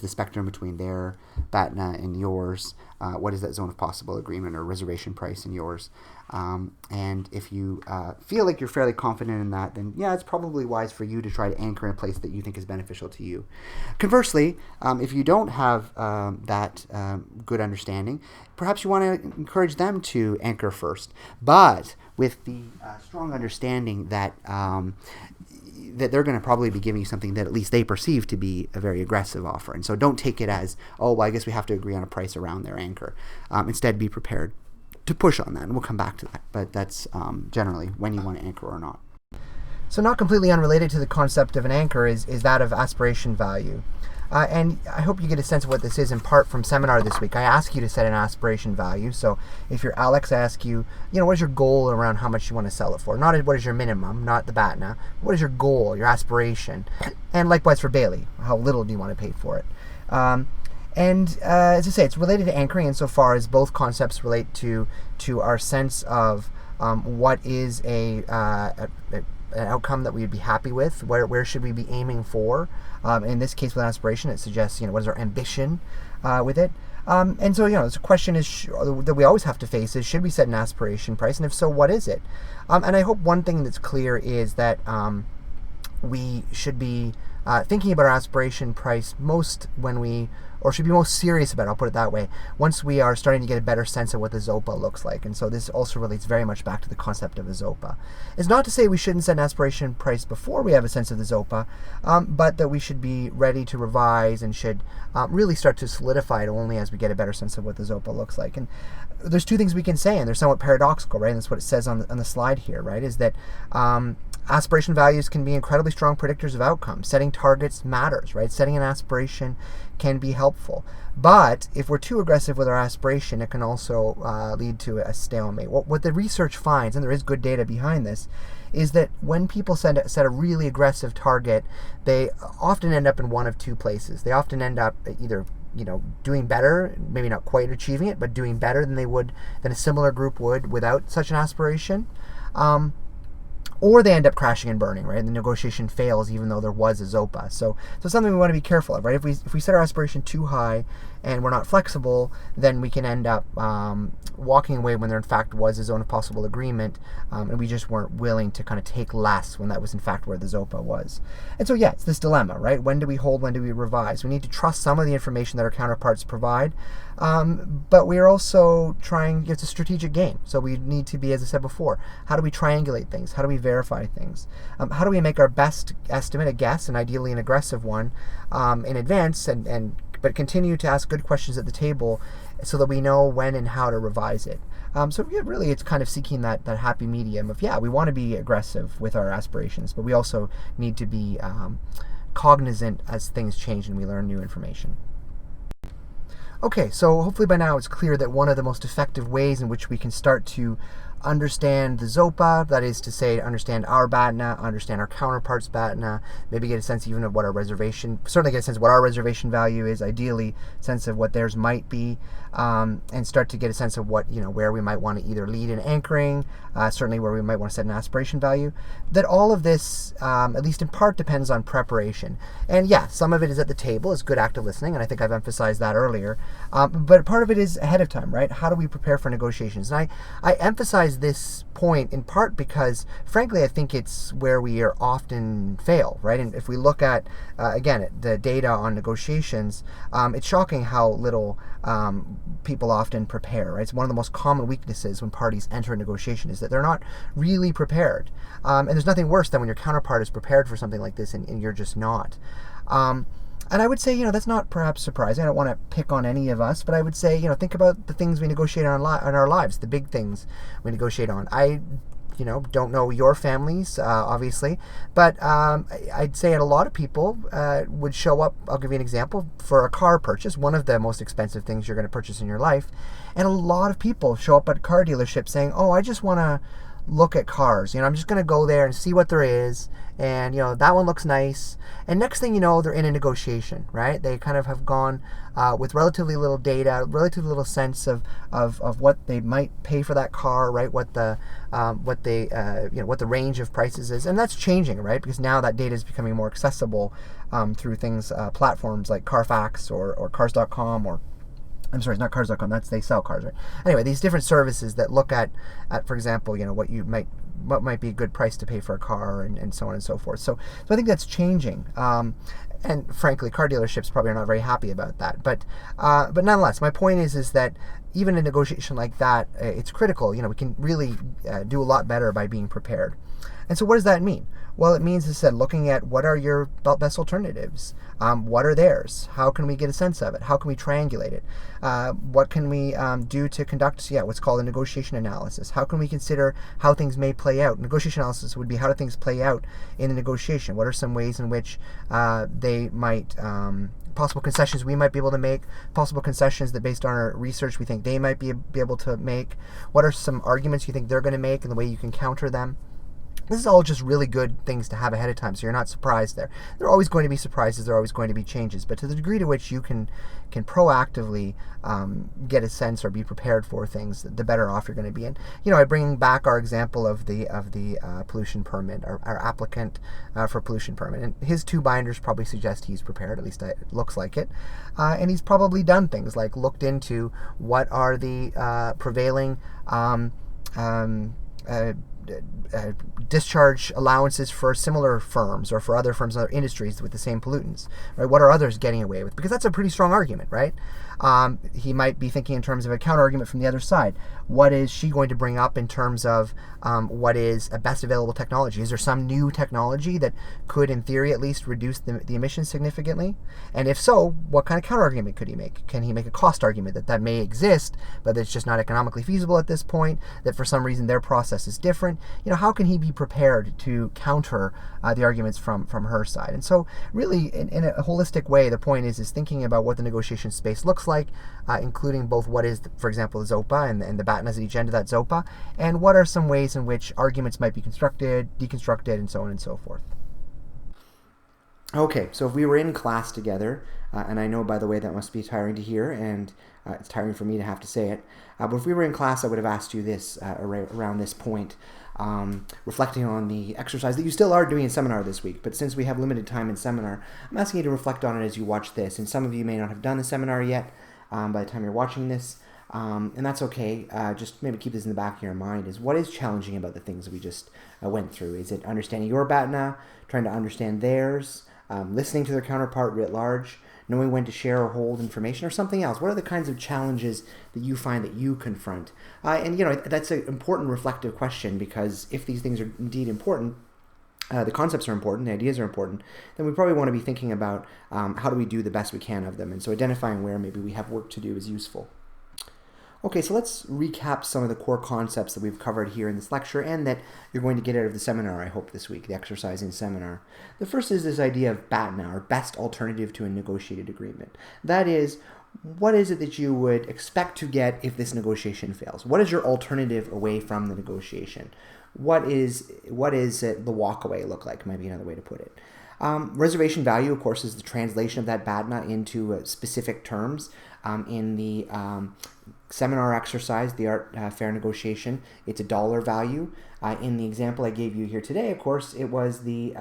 spectrum between their BATNA and yours? What is that zone of possible agreement or reservation price in yours? And if you feel like you're fairly confident in that, then yeah, it's probably wise for you to try to anchor in a place that you think is beneficial to you. Conversely, if you don't have that good understanding, perhaps you want to encourage them to anchor first, but with the strong understanding that that they're going to probably be giving you something that at least they perceive to be a very aggressive offer. And so don't take it as, oh, well, I guess we have to agree on a price around their anchor. Instead, be prepared to push on that, and we'll come back to that. But that's generally when you want to anchor or not. So not completely unrelated to the concept of an anchor is that of aspiration value. And I hope you get a sense of what this is in part from seminar this week. I ask you to set an aspiration value. So if you're Alex, I ask you, what is your goal around how much you want to sell it for? Not what is your minimum, not the BATNA. What is your goal, your aspiration? And likewise for Bailey, how little do you want to pay for it? And as I say, it's related to anchoring insofar as both concepts relate to our sense of what is an outcome that we would be happy with. Where should we be aiming for? In this case, with aspiration, it suggests what is our ambition with it. And so the question is that we always have to face is, should we set an aspiration price, and if so, what is it? And I hope one thing that's clear is that we should be thinking about our aspiration price should be most serious about it, I'll put it that way, once we are starting to get a better sense of what the ZOPA looks like. And so this also relates very much back to the concept of a ZOPA. It's not to say we shouldn't set an aspiration price before we have a sense of the ZOPA, but that we should be ready to revise and should really start to solidify it only as we get a better sense of what the ZOPA looks like. And there's two things we can say, and they're somewhat paradoxical, right? And that's what it says on the slide here, right? Is that aspiration values can be incredibly strong predictors of outcomes. Setting targets matters, right? Setting an aspiration can be helpful. But if we're too aggressive with our aspiration, it can also lead to a stalemate. What the research finds, and there is good data behind this, is that when people set a really aggressive target, they often end up in one of two places. They often end up either doing better, maybe not quite achieving it, but doing better than a similar group would without such an aspiration. Or they end up crashing and burning, right? And the negotiation fails even though there was a ZOPA. So something we want to be careful of, right? If we set our aspiration too high and we're not flexible, then we can end up walking away when there in fact was a zone of possible agreement, and we just weren't willing to kind of take less when that was in fact where the ZOPA was. And so it's this dilemma, right? When do we hold, when do we revise? We need to trust some of the information that our counterparts provide, but we are also trying, it's a strategic game. So we need to be, as I said before, how do we triangulate things? How do we verify things? How do we make our best estimate, a guess, and ideally an aggressive one, in advance, but continue to ask good questions at the table so that we know when and how to revise it? So yeah, really it's kind of seeking that happy medium of, we want to be aggressive with our aspirations, but we also need to be cognizant as things change and we learn new information. Okay, so hopefully by now it's clear that one of the most effective ways in which we can start to understand the ZOPA, that is to say, understand our BATNA, understand our counterparts' BATNA, maybe get a sense even of what our certainly get a sense of what our reservation value is, ideally a sense of what theirs might be, and start to get a sense of what, where we might want to either lead in anchoring, certainly where we might want to set an aspiration value. That all of this, at least in part, depends on preparation. And some of it is at the table, is good active listening, and I think I've emphasized that earlier. But part of it is ahead of time, right? How do we prepare for negotiations? And I emphasize this point in part because, frankly, I think it's where we are often fail, right? And if we look at, again, the data on negotiations, it's shocking how little people often prepare, right? It's one of the most common weaknesses when parties enter a negotiation is that they're not really prepared. And there's nothing worse than when your counterpart is prepared for something like this and you're just not. And I would say, that's not perhaps surprising. I don't want to pick on any of us, but I would say, think about the things we negotiate on our lives, the big things we negotiate on. I don't know your families, obviously, but I'd say a lot of people would show up. I'll give you an example for a car purchase, one of the most expensive things you're going to purchase in your life. And a lot of people show up at car dealerships saying, oh, I just want to look at cars. I'm just going to go there and see what there is. And, that one looks nice. And next thing you know, they're in a negotiation, right? They kind of have gone with relatively little data, relatively little sense of what they might pay for that car, right? What the range of prices is. And that's changing, right? Because now that data is becoming more accessible through things, platforms like Carfax or Cars.com or I'm sorry, it's not Cars.com. They sell cars, right? Anyway, these different services that look at, for example, what might be a good price to pay for a car and so on and so forth. So I think that's changing. And frankly, car dealerships probably are not very happy about that. But nonetheless, my point is that even a negotiation like that, it's critical. We can really do a lot better by being prepared. And so what does that mean? Well, it means, as I said, looking at what are your best alternatives. What are theirs? How can we get a sense of it? How can we triangulate it? What can we do to conduct what's called a negotiation analysis? How can we consider how things may play out? Negotiation analysis would be how do things play out in a negotiation? What are some ways in which they might possible concessions we might be able to make, possible concessions that based on our research we think they might be able to make? What are some arguments you think they're going to make and the way you can counter them? This is all just really good things to have ahead of time, so you're not surprised there. There are always going to be surprises, there are always going to be changes, but to the degree to which you can proactively get a sense or be prepared for things, the better off you're going to be. And I bring back our example of the pollution permit, our applicant for pollution permit, and his two binders probably suggest he's prepared. At least it looks like it, and he's probably done things like looked into what are the prevailing discharge allowances for similar firms or for other firms in other industries with the same pollutants, right? What are others getting away with? Because that's a pretty strong argument, right? He might be thinking in terms of a counter argument from the other side. What is she going to bring up in terms of what is a best available technology? Is there some new technology that could, in theory at least, reduce the emissions significantly? And if so, what kind of counter argument could he make? Can he make a cost argument that may exist, but it's just not economically feasible at this point, that for some reason their process is different? How can he be prepared to counter the arguments from her side? And so really, in a holistic way, the point is thinking about what the negotiation space looks like, including both what is, for example, the ZOPA and the BATNAs at each end of that ZOPA, and what are some ways in which arguments might be constructed, deconstructed, and so on and so forth. Okay, so if we were in class together, and I know, by the way, that must be tiring to hear, and it's tiring for me to have to say it, but if we were in class, I would have asked you this around this point, reflecting on the exercise that you still are doing in seminar this week. But since we have limited time in seminar, I'm asking you to reflect on it as you watch this. And some of you may not have done the seminar yet by the time you're watching this, and that's okay. Just maybe keep this in the back of your mind, is what is challenging about the things that we just went through? Is it understanding your BATNA, trying to understand theirs, listening to their counterpart writ large, knowing when to share or hold information, or something else? What are the kinds of challenges that you find that you confront? And that's an important reflective question, because if these things are indeed important, the concepts are important, the ideas are important, then we probably want to be thinking about how do we do the best we can of them. And so identifying where maybe we have work to do is useful. Okay, so let's recap some of the core concepts that we've covered here in this lecture and that you're going to get out of the seminar, I hope, this week, the exercising seminar. The first is this idea of BATNA, or best alternative to a negotiated agreement. That is, what is it that you would expect to get if this negotiation fails? What is your alternative away from the negotiation? What is the walkaway look like, might be another way to put it. Reservation value, of course, is the translation of that BATNA into specific terms. In the seminar exercise, the Art Fair Negotiation, it's a dollar value. In the example I gave you here today, of course, it was the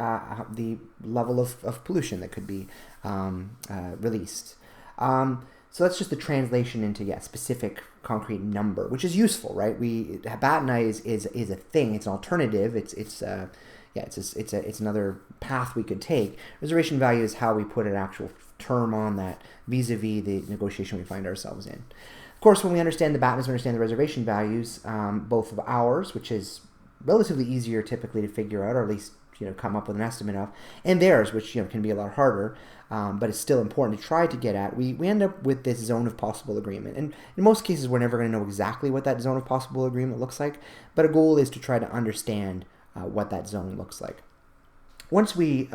level of pollution that could be released. So that's just the translation into specific concrete number, which is useful, right? BATNA is a thing. It's an alternative. It's another path we could take. Reservation value is how we put an actual term on that vis-a-vis the negotiation we find ourselves in. Of course, when we understand the BATNAs, we understand the reservation values, both of ours, which is relatively easier typically to figure out, or at least come up with an estimate of, and theirs, which can be a lot harder, but it's still important to try to get at. We end up with this zone of possible agreement, and in most cases we're never going to know exactly what that zone of possible agreement looks like, but a goal is to try to understand what that zone looks like. Once we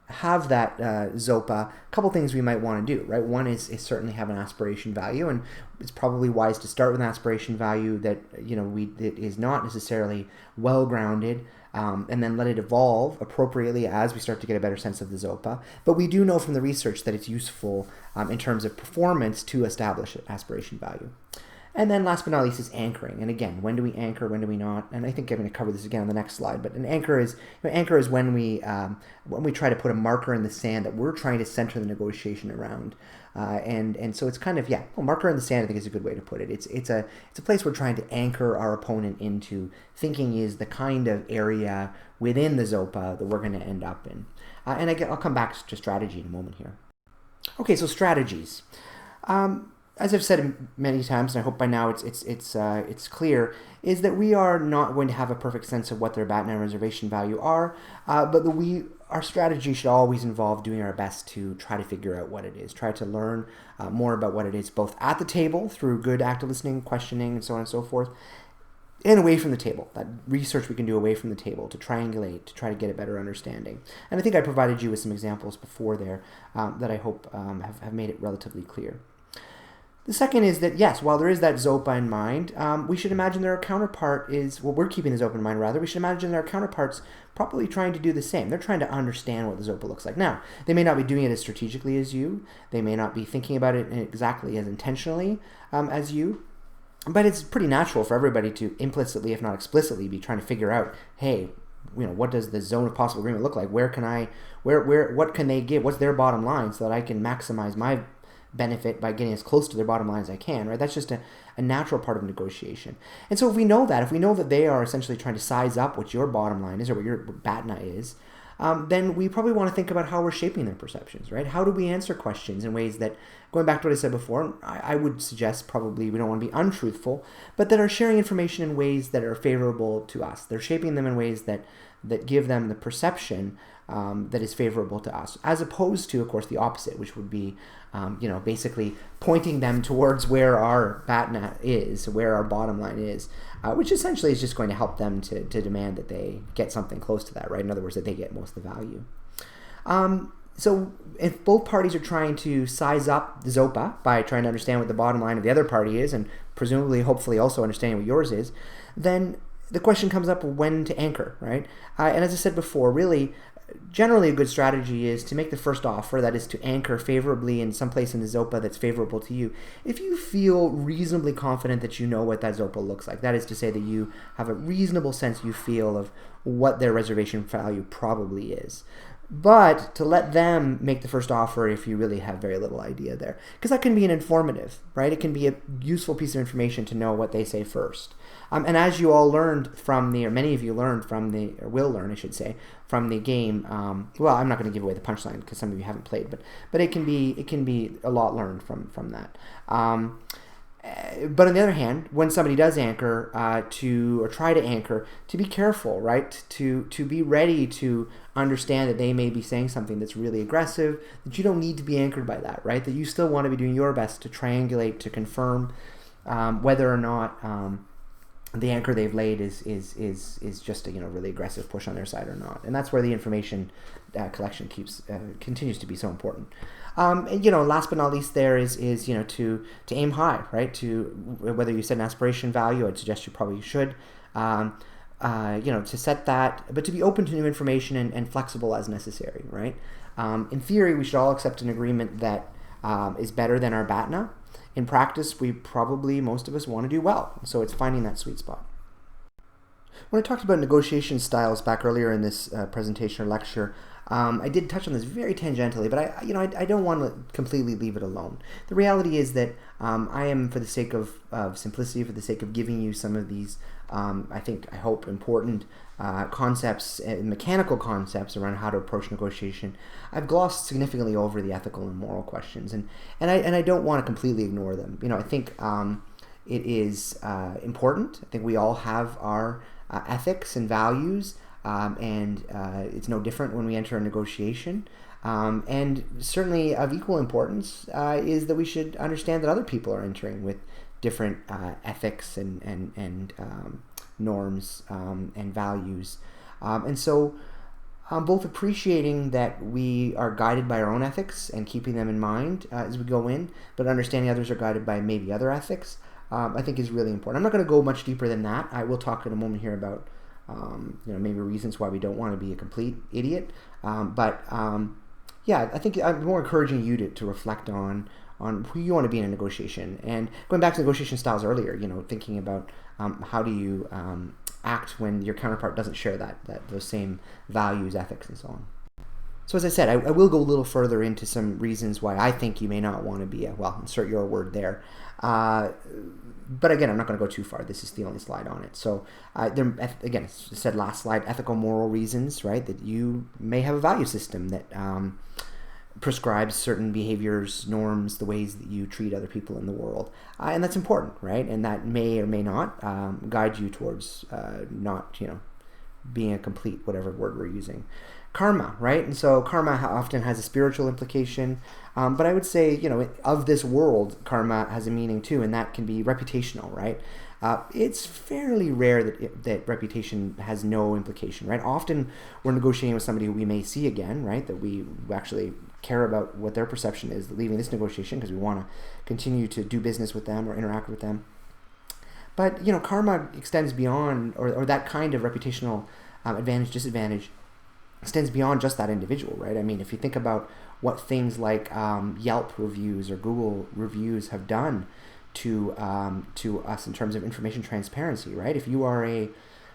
have that ZOPA, a couple things we might want to do, right? One is certainly have an aspiration value, and it's probably wise to start with an aspiration value that that is not necessarily well grounded, and then let it evolve appropriately as we start to get a better sense of the ZOPA. But we do know from the research that it's useful in terms of performance to establish an aspiration value. And then last but not least is anchoring. And again, when do we anchor, when do we not? And I think I'm going to cover this again on the next slide. But an anchor is when we try to put a marker in the sand that we're trying to center the negotiation around. And so it's kind of, marker in the sand, I think is a good way to put it. It's a place we're trying to anchor our opponent into thinking is the kind of area within the ZOPA that we're going to end up in. And I'll come back to strategy in a moment here. Okay, so strategies. As I've said many times, and I hope by now it's clear, is that we are not going to have a perfect sense of what their BATNA and reservation value are, but our strategy should always involve doing our best to try to figure out what it is, try to learn more about what it is, both at the table through good active listening, questioning, and so on and so forth, and away from the table, that research we can do away from the table to triangulate, to try to get a better understanding. And I think I provided you with some examples before there that I hope have made it relatively clear. The second is that, yes, while there is that ZOPA in mind, we should imagine that our counterpart is, we're keeping this open in mind rather, we should imagine that our counterpart's probably trying to do the same. They're trying to understand what the ZOPA looks like. Now, they may not be doing it as strategically as you, they may not be thinking about it exactly as intentionally as you, but it's pretty natural for everybody to implicitly, if not explicitly, be trying to figure out, hey, what does the zone of possible agreement look like? What can they give? What's their bottom line so that I can maximize my benefit by getting as close to their bottom line as I can, right? That's just a natural part of negotiation. And so if we know that they are essentially trying to size up what your bottom line is or what your BATNA is, then we probably want to think about how we're shaping their perceptions, right? How do we answer questions in ways that, going back to what I said before, I would suggest probably we don't want to be untruthful, but that are sharing information in ways that are favorable to us. They're shaping them in ways that give them the perception that is favorable to us, as opposed to, of course, the opposite, which would be, basically pointing them towards where our BATNA is, where our bottom line is, which essentially is just going to help them to demand that they get something close to that, right? In other words, that they get most of the value. So if both parties are trying to size up the ZOPA by trying to understand what the bottom line of the other party is, and presumably, hopefully also understanding what yours is, then the question comes up when to anchor, right? And as I said before, really, generally a good strategy is to make the first offer, that is to anchor favorably in some place in the ZOPA that's favorable to you. If you feel reasonably confident that you know what that ZOPA looks like, that is to say that you have a reasonable sense you feel of what their reservation value probably is, but to let them make the first offer if you really have very little idea there. Because that can be an informative, right? It can be a useful piece of information to know what they say first. And as you all learned from or many of you learned from or will learn, I should say, from the game. Well, I'm not going to give away the punchline because some of you haven't played, but it can be a lot learned from that. But on the other hand, when somebody does anchor or try to anchor, to be careful, right? To be ready to understand that they may be saying something that's really aggressive, that you don't need to be anchored by that, right? That you still want to be doing your best to triangulate, to confirm whether or not the anchor they've laid is just a really aggressive push on their side or not. And that's where the information collection continues to be so important. And last but not least, there is to aim high, right? To whether you set an aspiration value, I'd suggest you probably should. To set that, but to be open to new information and flexible as necessary, right? In theory, we should all accept an agreement that is better than our BATNA. In practice, most of us want to do well. So it's finding that sweet spot. When I talked about negotiation styles back earlier in this presentation or lecture, I did touch on this very tangentially, but I don't want to completely leave it alone. The reality is that I am, for the sake of simplicity, for the sake of giving you some of these, I hope, important concepts, mechanical concepts around how to approach negotiation. I've glossed significantly over the ethical and moral questions, and I don't want to completely ignore them. I think it is important. I think we all have our ethics and values. And it's no different when we enter a negotiation. And certainly of equal importance is that we should understand that other people are entering with different ethics and norms and values. And so both appreciating that we are guided by our own ethics and keeping them in mind as we go in, but understanding others are guided by maybe other ethics, I think is really important. I'm not going to go much deeper than that. I will talk in a moment here about maybe reasons why we don't want to be a complete idiot. I think I'm more encouraging you to reflect on who you want to be in a negotiation. And going back to negotiation styles earlier, thinking about how do you act when your counterpart doesn't share those same values, ethics, and so on. So as I said, I will go a little further into some reasons why I think you may not want to be insert your word there. But again, I'm not going to go too far. This is the only slide on it. So again, as I said last slide, ethical, moral reasons, right? That you may have a value system that prescribes certain behaviors, norms, the ways that you treat other people in the world. And that's important, right? And that may or may not guide you towards not, being a complete, whatever word we're using. Karma, right? And so karma often has a spiritual implication, but I would say, of this world, karma has a meaning too, and that can be reputational, right? It's fairly rare that reputation has no implication, right? Often we're negotiating with somebody who we may see again, right? That we actually care about what their perception is leaving this negotiation because we want to continue to do business with them or interact with them. But, karma extends beyond, or that kind of reputational advantage, disadvantage, extends beyond just that individual, right? I mean, if you think about what things like Yelp reviews or Google reviews have done to us in terms of information transparency, right? If you are a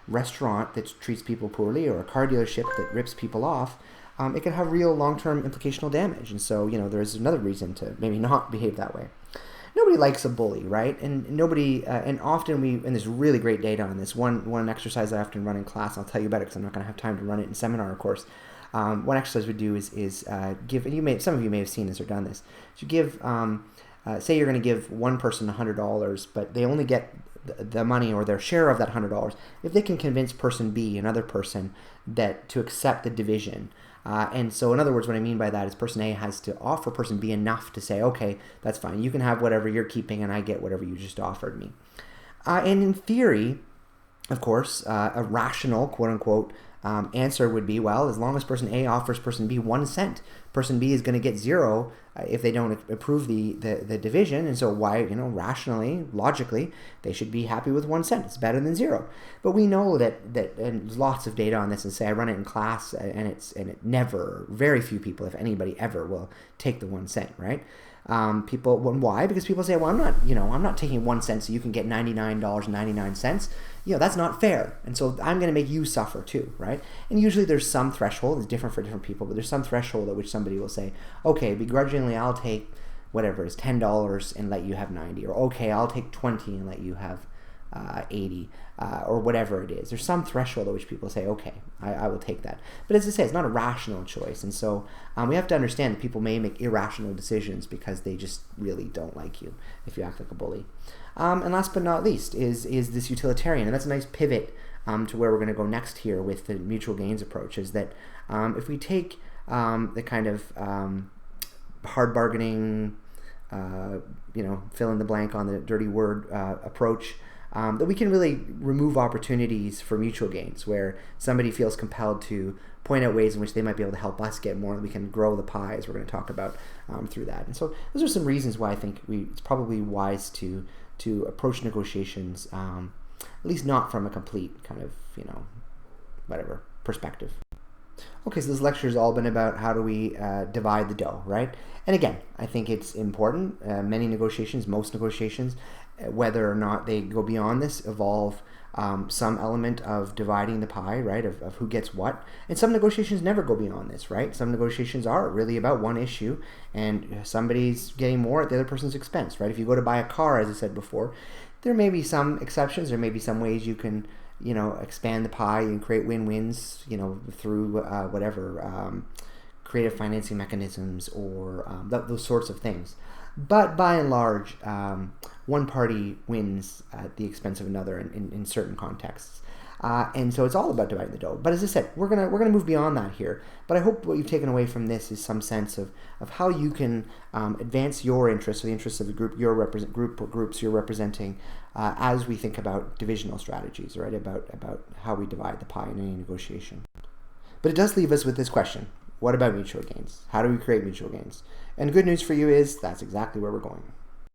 restaurant that treats people poorly or a car dealership that rips people off, it can have real long-term implicational damage. And so, there's another reason to maybe not behave that way. Nobody likes a bully, right? And nobody, and often and there's really great data on this. One exercise I often run in class, I'll tell you about it because I'm not going to have time to run it in seminar, of course. One exercise we do is give, and some of you may have seen this or done this. So give, say you're going to give one person $100, but they only get the money or their share of that $100 if they can convince person B, another person, to accept the division. And so, in other words, what I mean by that is person A has to offer person B enough to say, okay, that's fine. You can have whatever you're keeping and I get whatever you just offered me. And in theory, of course, a rational, quote-unquote, answer would be, well, as long as person A offers person B 1 cent, person B is going to get 0 if they don't approve the division. And so why, rationally, logically, they should be happy with 1 cent. It's better than 0. But we know that and there's lots of data on this, and say I run it in class, and it never, very few people, if anybody ever, will take the 1 cent, right? Why? Because people say, well, I'm not taking 1 cent so you can get $99.99. that's not fair. And so I'm going to make you suffer too, right? And usually there's some threshold. It's different for different people, but there's some threshold at which somebody will say, okay, begrudgingly, I'll take whatever is $10 and let you have 90, or okay, I'll take 20 and let you have 80, or whatever it is. There's some threshold at which people say, okay, I will take that. But as I say, it's not a rational choice. And so we have to understand that people may make irrational decisions because they just really don't like you if you act like a bully. And last but not least is this utilitarian. And that's a nice pivot to where we're going to go next here with the mutual gains approach, is that if we take the kind of hard bargaining, fill in the blank on the dirty word approach, that we can really remove opportunities for mutual gains, where somebody feels compelled to point out ways in which they might be able to help us get more, and we can grow the pie, as we're going to talk about through that. And so those are some reasons why I think it's probably wise to approach negotiations, at least not from a complete kind of, whatever perspective. Okay, so this lecture has all been about how do we divide the dough, right? And again, I think it's important. Most negotiations, whether or not they go beyond this, involve some element of dividing the pie, right, of who gets what. And some negotiations never go beyond this, right? Some negotiations are really about one issue, and somebody's getting more at the other person's expense, right? If you go to buy a car, as I said before, there may be some exceptions. There may be some ways you can expand the pie and create win-wins, through whatever creative financing mechanisms or those sorts of things. But by and large, one party wins at the expense of another in certain contexts. And so it's all about dividing the dough. But as I said, we're gonna move beyond that here. But I hope what you've taken away from this is some sense of how you can advance your interests, or the interests of the group groups you're representing, as we think about divisional strategies, right? About how we divide the pie in any negotiation. But it does leave us with this question: what about mutual gains? How do we create mutual gains? And the good news for you is that's exactly where we're going.